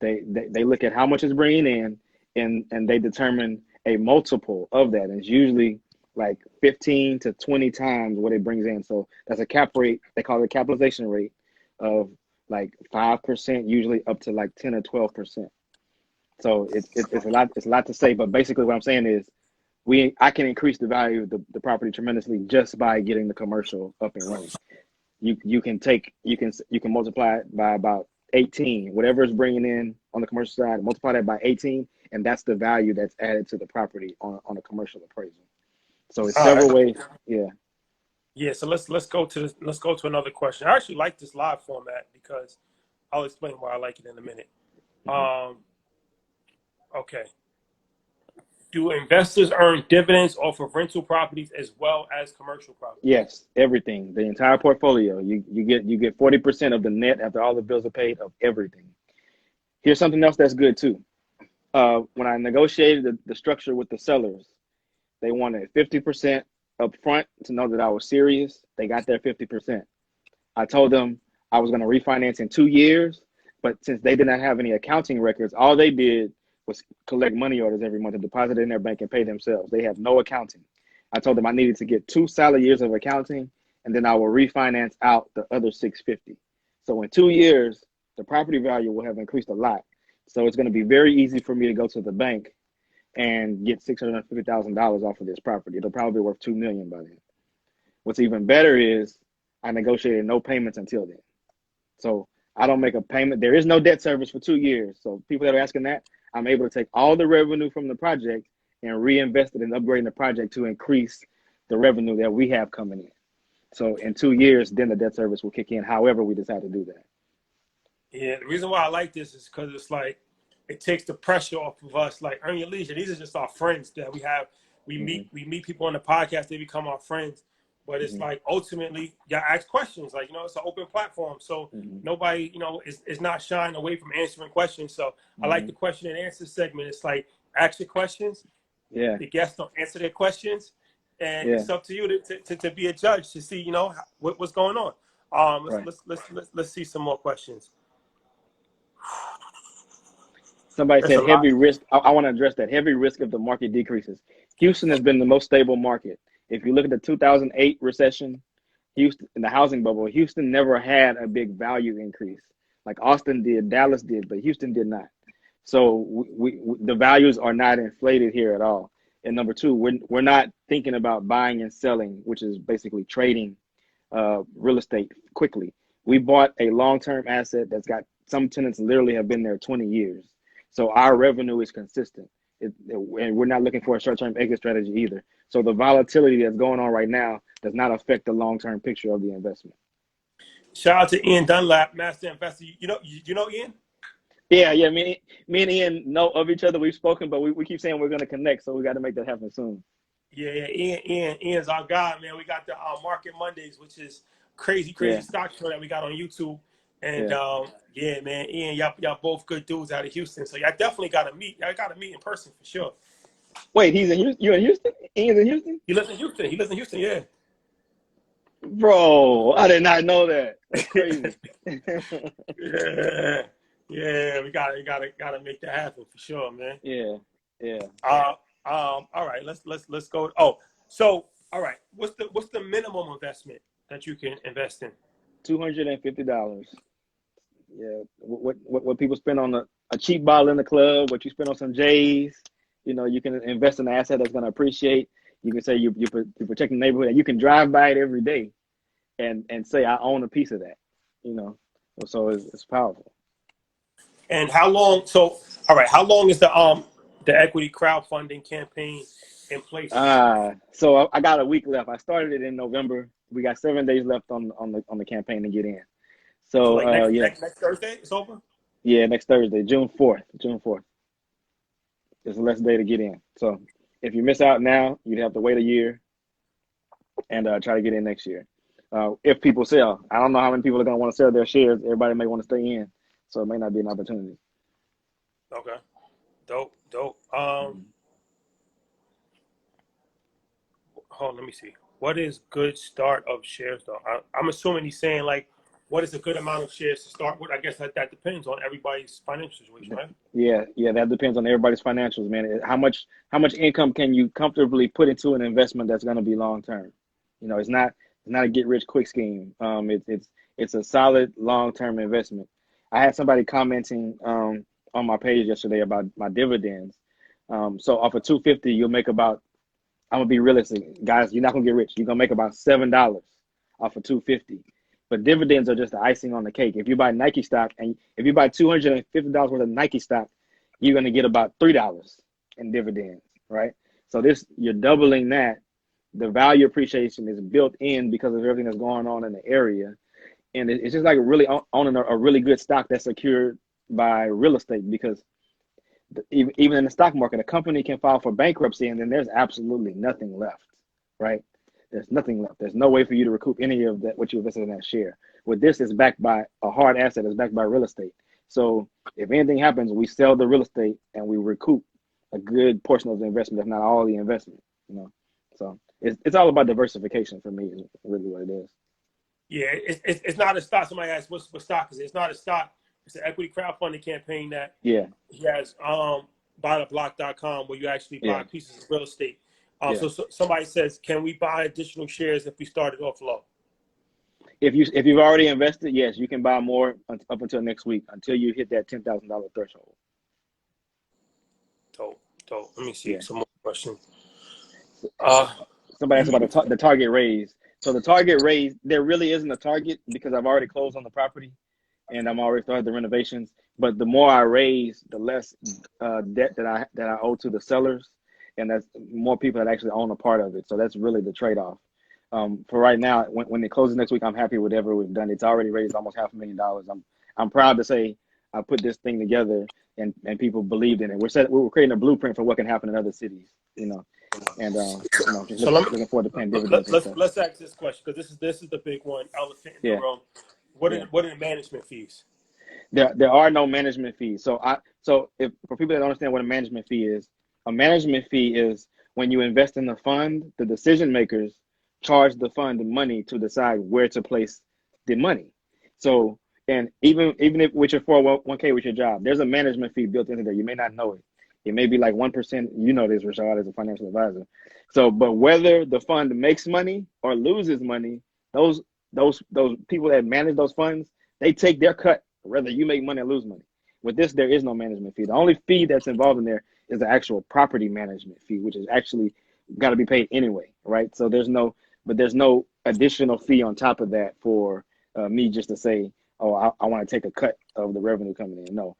They look at how much it's bringing in, and they determine a multiple of that. And it's usually like 15 to 20 times what it brings in. So that's a cap rate. They call it a capitalization rate of like 5%, usually up to like 10 or 12%. So it's a lot to say. But basically what I'm saying is I can increase the value of the property tremendously just by getting the commercial up and running. You can multiply it by about 18, whatever it's bringing in on the commercial side, multiply that by 18, and that's the value that's added to the property on a commercial appraisal. So it's several ways. Yeah. Yeah. So let's go to another question. I actually like this live format because I'll explain why I like it in a minute. Okay. Do investors earn dividends off of rental properties as well as commercial properties? Yes, everything, the entire portfolio. You get 40% of the net after all the bills are paid of everything. Here's something else that's good too. When I negotiated the structure with the sellers, they wanted 50% up front to know that I was serious. They got their 50%. I told them I was going to refinance in 2 years, but since they did not have any accounting records, all they did was collect money orders every month and deposit it in their bank and pay themselves. They have no accounting. I told them I needed to get 2 solid years of accounting, and then I will refinance out the other 650. So in 2 years, the property value will have increased a lot. So it's going to be very easy for me to go to the bank and get $650,000 off of this property. It'll probably be worth $2 million by then. What's even better is I negotiated no payments until then. So I don't make a payment. There is no debt service for 2 years. So people that are asking that, I'm able to take all the revenue from the project and reinvest it in upgrading the project to increase the revenue that we have coming in. So in 2 years, then the debt service will kick in, however we decide to do that. Yeah, the reason why I like this is because it's like it takes the pressure off of us. Like Earn Your Leisure, these are just our friends that we have. We meet people on the podcast, they become our friends. But it's like ultimately, you ask questions. Like, it's an open platform. So nobody, is not shying away from answering questions. So I like the question and answer segment. It's like, ask your questions. Yeah. The guests don't answer their questions. And it's up to you to be a judge to see, what's going on. Let's see some more questions. Somebody said heavy risk. I want to address that. Heavy risk if the market decreases. Houston has been the most stable market. If you look at the 2008 recession, Houston, in the housing bubble, Houston never had a big value increase. Like Austin did, Dallas did, but Houston did not. So the values are not inflated here at all. And number two, we're not thinking about buying and selling, which is basically trading real estate quickly. We bought a long-term asset that's got some tenants literally have been there 20 years. So our revenue is consistent. And we're not looking for a short-term exit strategy either. So the volatility that's going on right now does not affect the long-term picture of the investment. Shout out to Ian Dunlap, master investor. You know Ian? Yeah. Me and Ian know of each other. We've spoken, but we keep saying we're going to connect, so we got to make that happen soon. Yeah. Ian's our guy, man. We got the Market Mondays, which is crazy stock show that we got on YouTube. And man, Ian, y'all both good dudes out of Houston. So y'all definitely gotta meet. Y'all gotta meet in person for sure. Wait, he's in Houston? You're in Houston? Ian's in Houston? He lives in Houston, yeah. Bro, I did not know that. That's crazy. yeah. We gotta make that happen for sure, man. Yeah. All right, let's go. Oh, so all right, what's the minimum investment that you can invest in? $250. Yeah, what people spend on a cheap bottle in the club, what you spend on some J's, you can invest in an asset that's going to appreciate. You can say you protect the neighborhood, and you can drive by it every day, and say I own a piece of that. So it's powerful. And how long? So all right, how long is the equity crowdfunding campaign in place? So I got a week left. I started it in November. We got 7 days left on the campaign to get in. So So like next yeah, next Thursday, it's over. yeah, next Thursday, June 4th. June 4th is the last day to get in. So if you miss out now, you'd have to wait a year and try to get in next year. If people sell, I don't know how many people are going to want to sell their shares. Everybody may want to stay in, so it may not be an opportunity. Okay. Dope. Dope. Hold on, let me see. What is good start of shares though? I'm assuming he's saying like, what is a good amount of shares to start with? I guess that depends on everybody's financial situation, right? Yeah, that depends on everybody's financials, man. How much income can you comfortably put into an investment that's going to be long term? It's not a get rich quick scheme. It's a solid long term investment. I had somebody commenting on my page yesterday about my dividends. So off of 250, you'll make about. I'm gonna be realistic, guys. You're not gonna get rich. You're gonna make about $7 off of 250. But dividends are just the icing on the cake. If you buy Nike stock and if you buy $250 worth of Nike stock, you're gonna get about $3 in dividends, right? So this you're doubling that. The value appreciation is built in because of everything that's going on in the area, and it's just like really owning a really good stock that's secured by real estate because even in the stock market, a company can file for bankruptcy and then there's absolutely nothing left, right? There's nothing left. There's no way for you to recoup any of that what you invested in that share. With this, it's backed by a hard asset. It's backed by real estate. So if anything happens, we sell the real estate and we recoup a good portion of the investment, if not all the investment. You know, so it's all about diversification for me. Is really what it is. Yeah, it's not a stock. Somebody asked, what stock is it? It's not a stock. It's an equity crowdfunding campaign that Yeah, he has buytheblock.com where you actually buy yeah, pieces of real estate. yeah. So somebody says, can we buy additional shares if we started off low? If you've already invested, yes, you can buy more up until next week until you hit that $10,000 threshold. Dope, dope. Let me see Yeah. some more questions. Uh, Somebody asked you, about the target raise. So the target raise, there really isn't a target because I've already closed on the property and I'm already started the renovations. But the more I raise, the less debt that I owe to the sellers, and that's more people that actually own a part of it. So that's really the trade-off. For right now, when it closes next week, I'm happy with whatever we've done. It's already raised almost $500,000. I'm proud to say I put this thing together and people believed in it. We're creating a blueprint for what can happen in other cities. And just so let me looking forward to paying dividends and stuff. let's ask this question because this is the big one, elephant in the Yeah, room. What yeah. are the management fees? There are no management fees. So if for people that don't understand what a management fee is, a management fee is when you invest in the fund, the decision makers charge the fund money to decide where to place the money. So and even if with your 401k with your job, there's a management fee built into there. You may not know it. It may be like 1%. You know this, Rashad, as a financial advisor. So, but whether the fund makes money or loses money, those people that manage those funds, they take their cut, whether you make money or lose money. With this, there is no management fee. The only fee that's involved in there is the actual property management fee, which is actually got to be paid anyway, right? So there's no additional fee on top of that for me just to say, oh, I want to take a cut of the revenue coming in. No,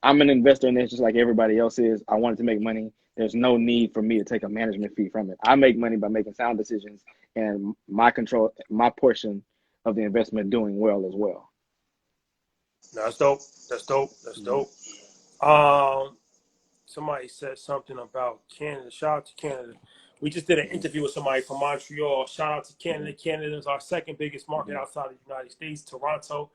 I'm an investor in this just like everybody else is. I wanted to make money. There's no need for me to take a management fee from it. I make money by making sound decisions and my portion of the investment doing well as well. No, that's dope. That's dope. That's Mhm. dope. Somebody said something about Canada. Shout out to Canada. We just did an Mhm. interview with somebody from Montreal. Shout out to Canada. Mhm. Canada is our second biggest market Mhm. outside of the United States. Toronto.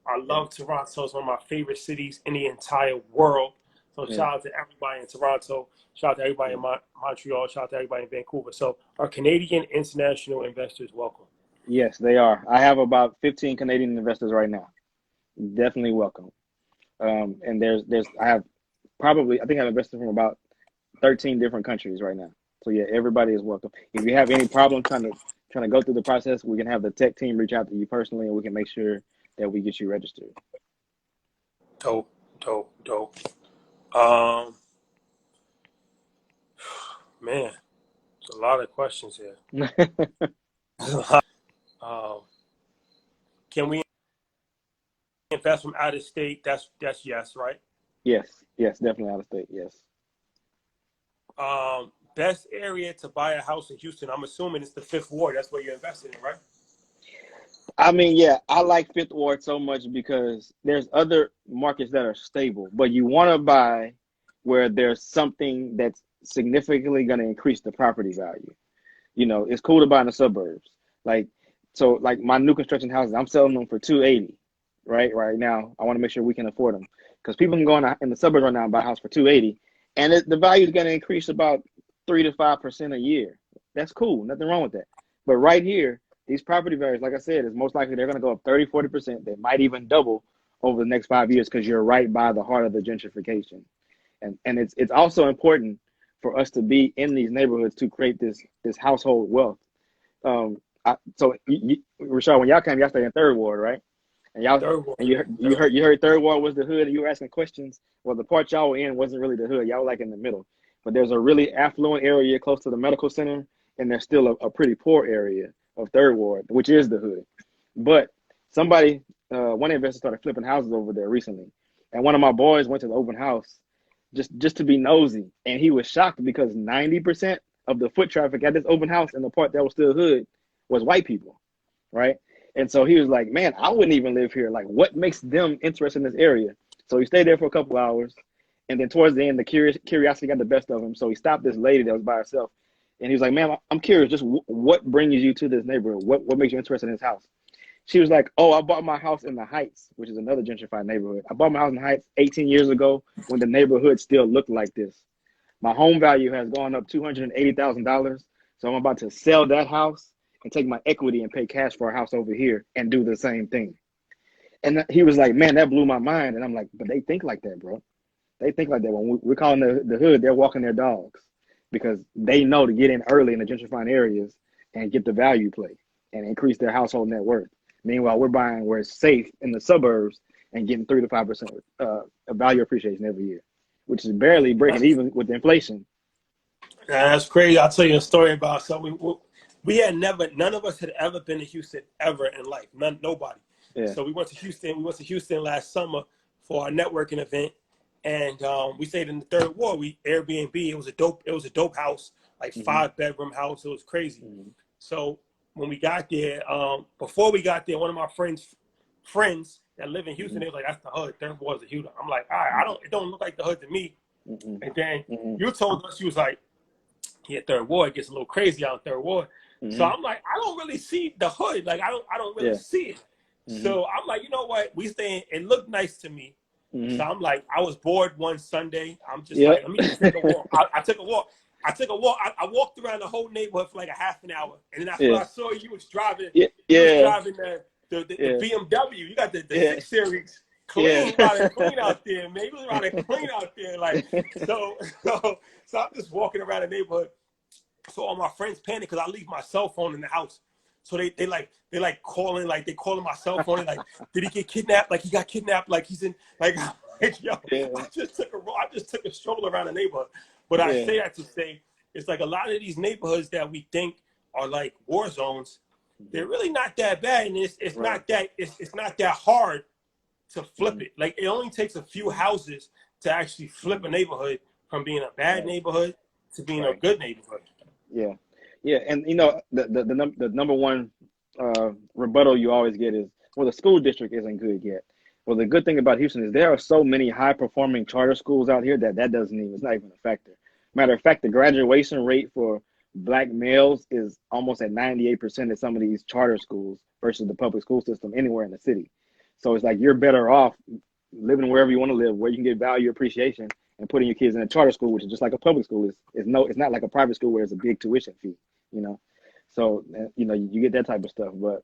I Yeah, love Toronto. It's one of my favorite cities in the entire world. So yeah, shout out to everybody in Toronto. Shout out to everybody in yeah. Montreal. Shout out to everybody in Vancouver. So our Canadian international investors, welcome. Yes, they are. I have about 15 Canadian investors right now. Definitely welcome. And I have probably I think I've invested from about 13 different countries right now. So yeah, everybody is welcome. If you have any problem trying to go through the process, we can have the tech team reach out to you personally, and we can make sure that we get you registered. Dope, dope, dope. Um, man, there's a lot of questions here. um, can we invest from out of state? That's yes, right? Yes, yes, definitely out of state. Yes. Best area to buy a house in Houston. I'm assuming it's the Fifth Ward. That's where you're investing in, right? I mean, yeah, I like Fifth Ward so much because there's other markets that are stable, but you want to buy where there's something that's significantly going to increase the property value. You know, it's cool to buy in the suburbs. Like, so like my new construction houses, I'm selling them for 280, right now. I want to make sure we can afford them because people can go in the suburbs right now and buy a house for 280, and the value is going to increase about 3 to 5% a year. That's cool, nothing wrong with that. But right here, these property values, like I said, is most likely they're going to go up 30, 40%. They might even double over the next 5 years because you're right by the heart of the gentrification. And it's also important for us to be in these neighborhoods to create this household wealth. Rashad, when y'all came, y'all stayed in Third Ward, right? And y'all Third Ward. and you heard Third Ward was the hood, and you were asking questions. Well, the part y'all were in wasn't really the hood. Y'all were like in the middle. But there's a really affluent area close to the medical center, and there's still a pretty poor area of Third Ward, which is the hood. But one investor started flipping houses over there recently, and one of my boys went to the open house just to be nosy, and he was shocked because 90% of the foot traffic at this open house in the part that was still hood was white people, right? And so he was like, man, I wouldn't even live here. Like, what makes them interested in this area? So he stayed there for a couple hours, and then towards the end, the curiosity got the best of him. So he stopped this lady that was by herself, and he was like, man, I'm curious, just what brings you to this neighborhood? What makes you interested in this house? She was like, oh, I bought my house in the Heights, which is another gentrified neighborhood. I bought my house in the Heights 18 years ago when the neighborhood still looked like this. My home value has gone up $280,000. So I'm about to sell that house and take my equity and pay cash for a house over here and do the same thing. And he was like, man, that blew my mind. And I'm like, but they think like that, bro. They think like that. When we're calling the hood, they're walking their dogs because they know to get in early in the gentrifying areas and get the value play and increase their household net worth. Meanwhile, we're buying where it's safe in the suburbs and getting 3 to 5% value appreciation every year, which is barely breaking even with inflation. That's crazy. I'll tell you a story about something. We had none of us had ever been to Houston ever in life. Nobody. Yeah. So we went to Houston. We went to Houston last summer for our networking event, and we stayed in the Third Ward. We Airbnb. It was a dope house, like 5-bedroom house. It was crazy. So when we got there, before we got there, one of my friends that live in Houston, they was like, "That's the hood. Third Ward's the hood." I'm like, "All right, it don't look like the hood to me." And then you told us, you was like, "Yeah, Third Ward gets a little crazy out in Third Ward." So I'm like, I don't really see the hood. Like I don't really see it. So I'm like, you know what? We staying. It looked nice to me. So I'm like, I was bored one Sunday. I'm just like, let me just take a walk. I took a walk. I walked around the whole neighborhood for like a half an hour, and then after I saw you was driving, you was driving the BMW. You got the 6 Series clean, clean out there, man. You was around there clean out there, like so I'm just walking around the neighborhood. So all my friends panic because I leave my cell phone in the house. So they calling, like they calling my cell phone, like, did he get kidnapped? Like he got kidnapped? Like he's in like yo, I just took a stroll around the neighborhood. But I say that to say it's like a lot of these neighborhoods that we think are like war zones, they're really not that bad, and it's not that hard to flip it. Like it only takes a few houses to actually flip a neighborhood from being a bad neighborhood to being a good neighborhood. Yeah, and you know the number one rebuttal you always get is, well, the school district isn't good yet. Well, the good thing about Houston is there are so many high-performing charter schools out here that it's not even a factor. Matter of fact, the graduation rate for Black males is almost at 98% at some of these charter schools versus the public school system anywhere in the city. So it's like you're better off living wherever you want to live, where you can get value appreciation, and putting your kids in a charter school, which is just like a public school. It's not like a private school where it's a big tuition fee, you know. So you get that type of stuff. But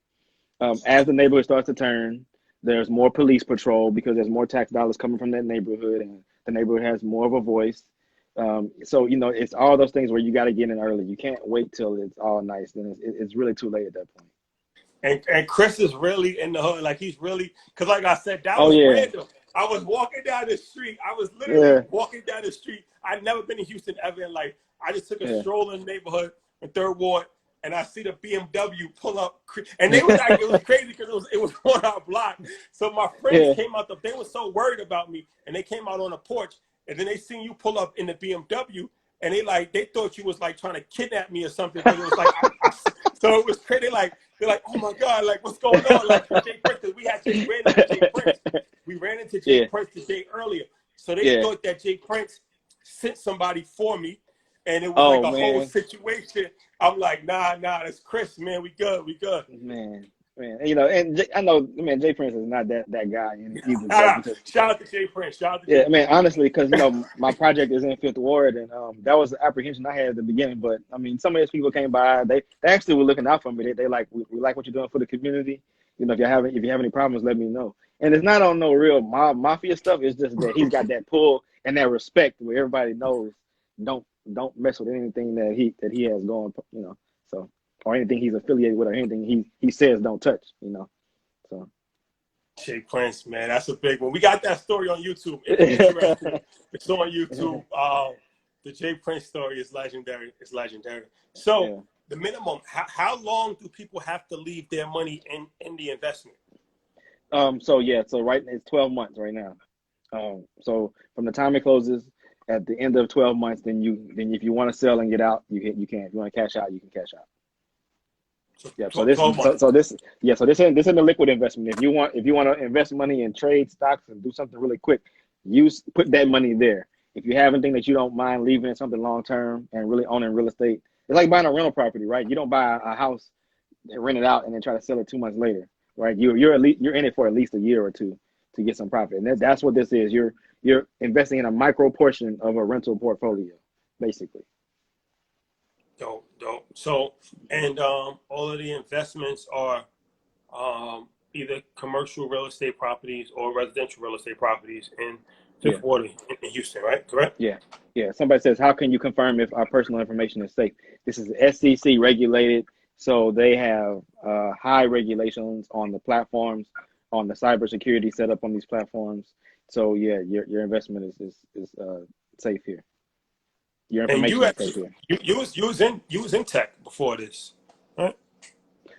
as the neighborhood starts to turn, there's more police patrol because there's more tax dollars coming from that neighborhood, and the neighborhood has more of a voice. So it's all those things where you got to get in early. You can't wait till it's all nice. Then it's really too late at that point. And Chris is really in the hood. Like he's really, because like I said, that was random. I was walking down the street. I was literally walking down the street. I'd never been to Houston ever in life. I just took a stroll in the neighborhood in Third Ward, and I see the BMW pull up. And they was like, it was crazy because it was on our block. So my friends came out. They were so worried about me, and they came out on the porch, and then they seen you pull up in the BMW, and they thought you was like trying to kidnap me or something. But it was like So it was crazy. They're like, oh my God, like what's going on? Like Jay Prince, because we ran into Jay Prince. We ran into Jay Yeah, Prince the day earlier. So they yeah. thought that Jay Prince sent somebody for me, and it was like Oh a whole man, situation. I'm like, nah, that's Chris, man. We good. man, man. You know, and I know, man, Jay Prince is not that guy either, because Shout out to Jay Prince. Shout out to yeah, Jay I mean, Prince. honestly, because you know my project is in Fifth Ward, and that was the apprehension I had at the beginning. But I mean, some of these people came by, they actually were looking out for me. They like, we like what you're doing for the community. You know, if you have any problems, let me know. And it's not on no real mafia stuff. It's just that he's got that pull and that respect where everybody knows don't mess with anything that he has going. You know, so, or anything he's affiliated with, or anything he says don't touch. You know, so. Jay Prince, man, that's a big one. We got that story on YouTube. If you're interested, it's on YouTube. The Jay Prince story is legendary. It's legendary. So Yeah. the minimum, how long do people have to leave their money in the investment? So right, it's 12 months right now. So from the time it closes at the end of 12 months, then if you want to sell and get out, you can. If you want to cash out, you can cash out. So Yeah. 12 months. So this isn't a liquid investment. If you want to invest money in trade stocks and do something really quick, put that money there. If you have anything that you don't mind leaving in something long term and really owning real estate, it's like buying a rental property, right? You don't buy a house and rent it out and then try to sell it 2 months later, right? You're in it for at least a year or two to get some profit, and that's what this is. You're investing in a micro portion of a rental portfolio, basically. Dope. So, and all of the investments are either commercial real estate properties or residential real estate properties in Yeah. Fifth Ward in Houston, right? Correct? Yeah. Somebody says, how can you confirm if our personal information is safe? This is SEC regulated, so they have high regulations on the platforms, on the cybersecurity set up on these platforms. So yeah, your investment is safe here. Your And information is safe here. you was in tech before this, right?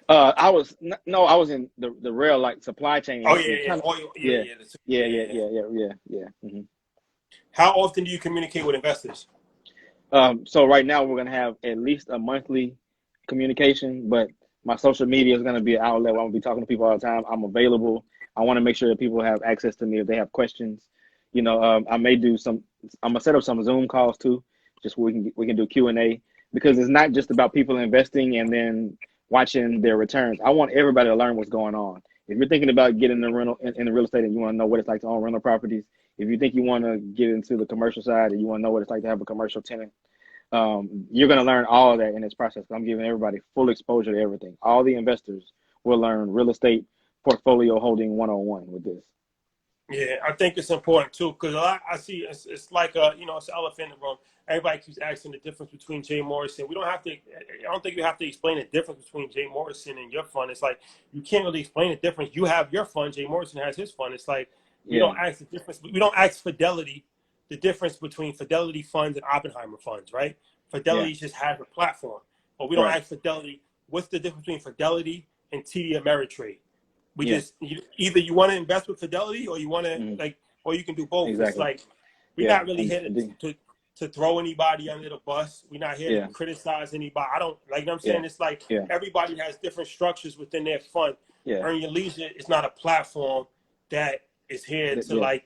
I was in the real like supply chain Oh industry. yeah. Yeah. Yeah. How often do you communicate with investors? So right now we're gonna have at least a monthly communication, but my social media is gonna be an outlet where I'm gonna be talking to people all the time. I'm available. I want to make sure that people have access to me if they have questions. You know, I'm gonna set up some Zoom calls too, just where we can do Q&A, because it's not just about people investing and then watching their returns. I want everybody to learn what's going on. If you're thinking about getting in the real estate and you want to know what it's like to own rental properties, if you think you want to get into the commercial side and you want to know what it's like to have a commercial tenant, you're going to learn all of that in this process. I'm giving everybody full exposure to everything. All the investors will learn real estate portfolio holding 101 with this. Yeah, I think it's important too, because I see it's like it's an elephant in the room. Everybody keeps asking the difference between Jay Morrison. We don't have to. I don't think you have to explain the difference between Jay Morrison and your fund. It's like you can't really explain the difference. You have your fund. Jay Morrison has his fund. It's like we don't ask the difference. We don't ask Fidelity the difference between Fidelity funds and Oppenheimer funds, right? Fidelity just has a platform, but we don't ask Fidelity what's the difference between Fidelity and TD Ameritrade. We just either you want to invest with Fidelity or you want to or you can do both. Exactly. It's like we're not really here to throw anybody under the bus. We're not here to criticize anybody. I don't like. You know what I'm saying, it's like everybody has different structures within their fund. Earn Your Leisure is not a platform that is here to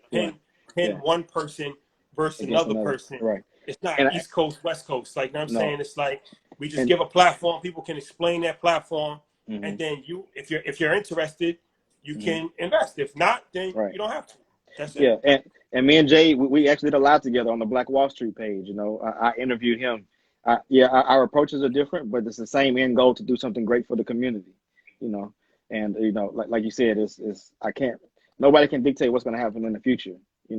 pin one person versus another person. Right. It's not East Coast, West Coast. Like, you know what I'm saying, it's like we just give a platform. People can explain their platform. And then if you're interested, you can invest. If not, then you don't have to. That's it. Yeah, and me and Jay, we actually did a live together on the Black Wall Street page. You know, I interviewed him. Our approaches are different, but it's the same end goal to do something great for the community. You know, and you know, like you said, nobody can dictate what's going to happen in the future. You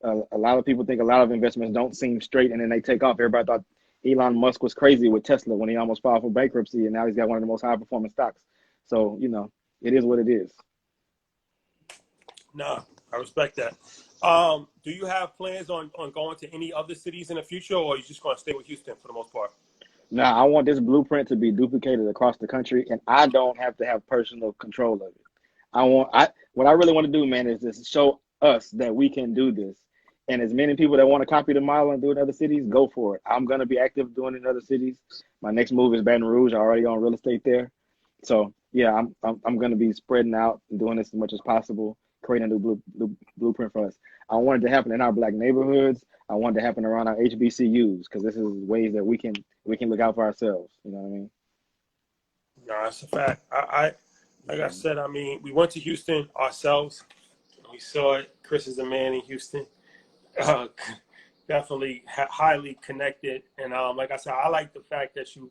know, a lot of people think a lot of investments don't seem straight, and then they take off. Everybody thought Elon Musk was crazy with Tesla when he almost filed for bankruptcy, and now he's got one of the most high performing stocks. So, you know, it is what it is. No, I respect that. Do you have plans on going to any other cities in the future, or are you just going to stay with Houston for the most part? No, I want this blueprint to be duplicated across the country, and I don't have to have personal control of it. What I really want to do, man, is just show us that we can do this. And as many people that want to copy the model and do it in other cities, go for it. I'm gonna be active doing it in other cities. My next move is Baton Rouge. I already own real estate there, so yeah, I'm gonna be spreading out and doing this as much as possible, creating a new blueprint for us. I want it to happen in our Black neighborhoods. I want it to happen around our HBCUs because this is ways that we can look out for ourselves. You know what I mean? No, that's a fact. I like I said, I mean, we went to Houston ourselves. We saw it. Chris is a man in Houston. Uh, Definitely highly connected. And like I said, I like the fact that you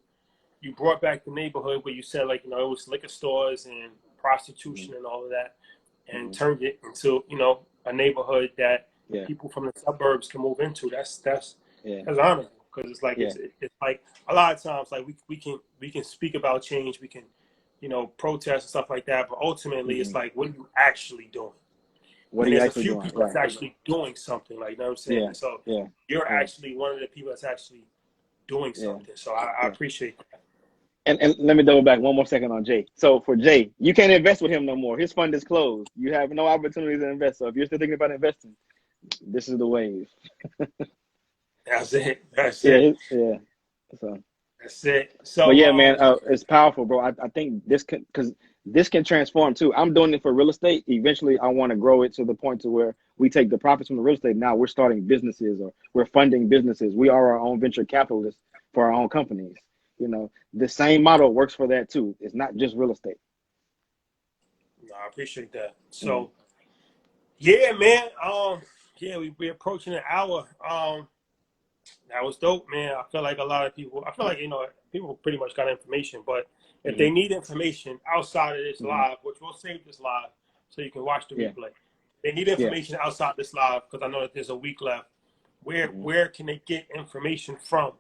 brought back the neighborhood where you said, like, you know, it was liquor stores and prostitution and all of that, and turned it into, you know, a neighborhood that people from the suburbs can move into. That's honorable, because it's like it's like a lot of times, like we can speak about change, we can, you know, protest and stuff like that, but ultimately it's like, what are you actually doing? What are you there's actually a few doing? people that's actually doing something, like, you know what I'm saying? Yeah. So Yeah. you're actually one of the people that's actually doing something. So I appreciate that. And let me double back one more second on Jay. So for Jay, you can't invest with him no more. His fund is closed. You have no opportunity to invest. So if you're still thinking about investing, this is the wave. That's it. That's it. Yeah. So that's it. So, but yeah, man, it's powerful, bro. I think this can transform too. I'm doing it for real estate. Eventually, I want to grow it to the point to where we take the profits from the real estate. Now we're starting businesses, or we're funding businesses. We are our own venture capitalists for our own companies. You know, the same model works for that too. It's not just real estate. No, I appreciate that. So, yeah, man. We're approaching an hour. That was dope, man. I feel like a lot of people, you know, people pretty much got information, but if they need information outside of this live, which we'll save this live so you can watch the replay. They need information outside this live, because I know that there's a week left. Where can they get information from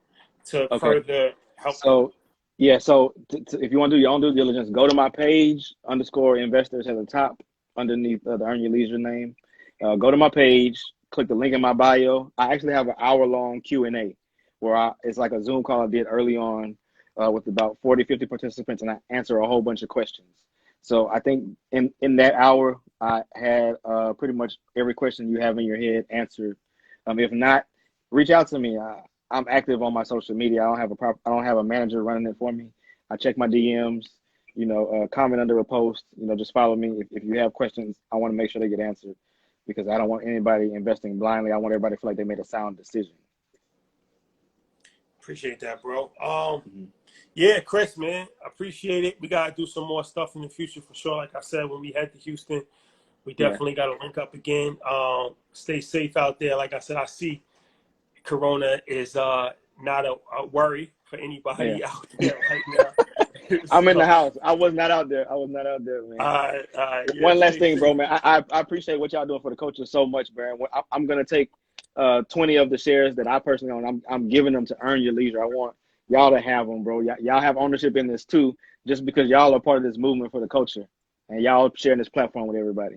to further help? So, if you want to do your own due diligence, go to my page, _investors at the top, underneath the Earn Your Leisure name. Go to my page, click the link in my bio. I actually have an hour-long Q&A where it's like a Zoom call I did early on with about 40, 50 participants, and I answer a whole bunch of questions. So I think in that hour, I had pretty much every question you have in your head answered. If not, reach out to me. I'm active on my social media. I don't have a manager running it for me. I check my DMs, you know, comment under a post, you know, just follow me. If you have questions, I want to make sure they get answered, because I don't want anybody investing blindly. I want everybody to feel like they made a sound decision. Appreciate that, bro. Yeah, Chris, man, appreciate it. We got to do some more stuff in the future for sure. Like I said, when we head to Houston, we definitely got to link up again. Stay safe out there. Like I said, I see Corona is not a worry for anybody out there right now. I'm in the house. I was not out there, man. One last thing, bro, man. I appreciate what y'all doing for the coaches so much, man. I'm going to take 20 of the shares that I personally own. I'm giving them to Earn Your Leisure. I want y'all to have them, bro. Y'all have ownership in this too, just because y'all are part of this movement for the culture, and y'all sharing this platform with everybody.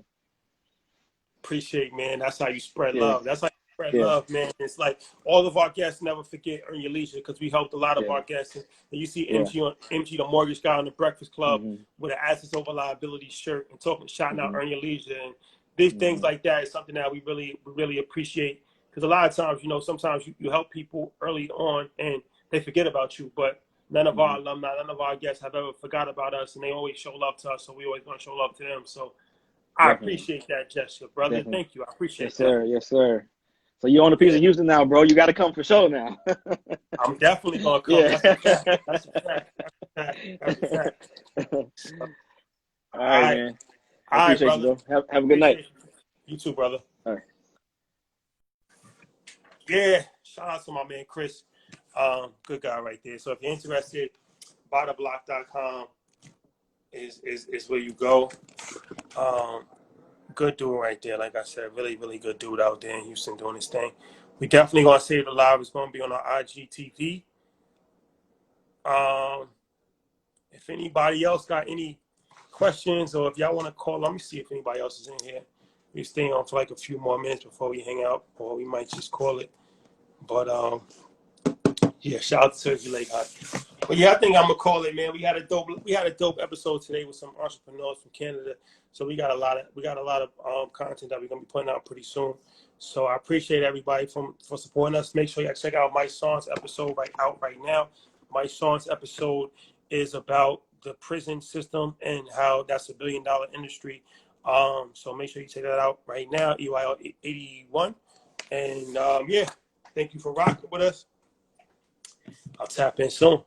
Appreciate, man. That's how you spread love. That's how you spread love, man. It's like all of our guests never forget Earn Your Leisure, because we helped a lot of our guests. And you see MG, the mortgage guy on the Breakfast Club, with an assets over liability shirt and shouting out Earn Your Leisure. And these things like that is something that we really appreciate, because a lot of times, you know, sometimes you help people early on and they forget about you, but none of our alumni, none of our guests have ever forgot about us, and they always show love to us, so we always want to show love to them. So I appreciate that gesture, brother. Definitely. Thank you. I appreciate that. Yes, sir. So you own a piece of Houston now, bro. You got to come for sure now. I'm definitely going to come. Yeah. That's a fact. All right, man. I appreciate you, bro. Have a good night. You too, brother. All right. Yeah. Shout out to my man, Chris. Good guy right there. So if you're interested, buytheblock.com is where you go. Good dude right there. Like I said, really good dude out there in Houston doing his thing. We definitely gonna save the live. It's gonna be on our IGTV. If anybody else got any questions, or if y'all want to call, let me see if anybody else is in here. We're staying on for like a few more minutes before we hang out, or we might just call it. But yeah, shout out to Turkey Lake Hot. But yeah, I think I'm gonna call it, man. We had a dope episode today with some entrepreneurs from Canada. So we got a lot of content that we're gonna be putting out pretty soon. So I appreciate everybody for supporting us. Make sure y'all check out Mike Sean's episode right now. Mike Sean's episode is about the prison system and how that's $1 billion industry. So make sure you check that out right now. EYL 81. And yeah, thank you for rocking with us. I'll tap in soon.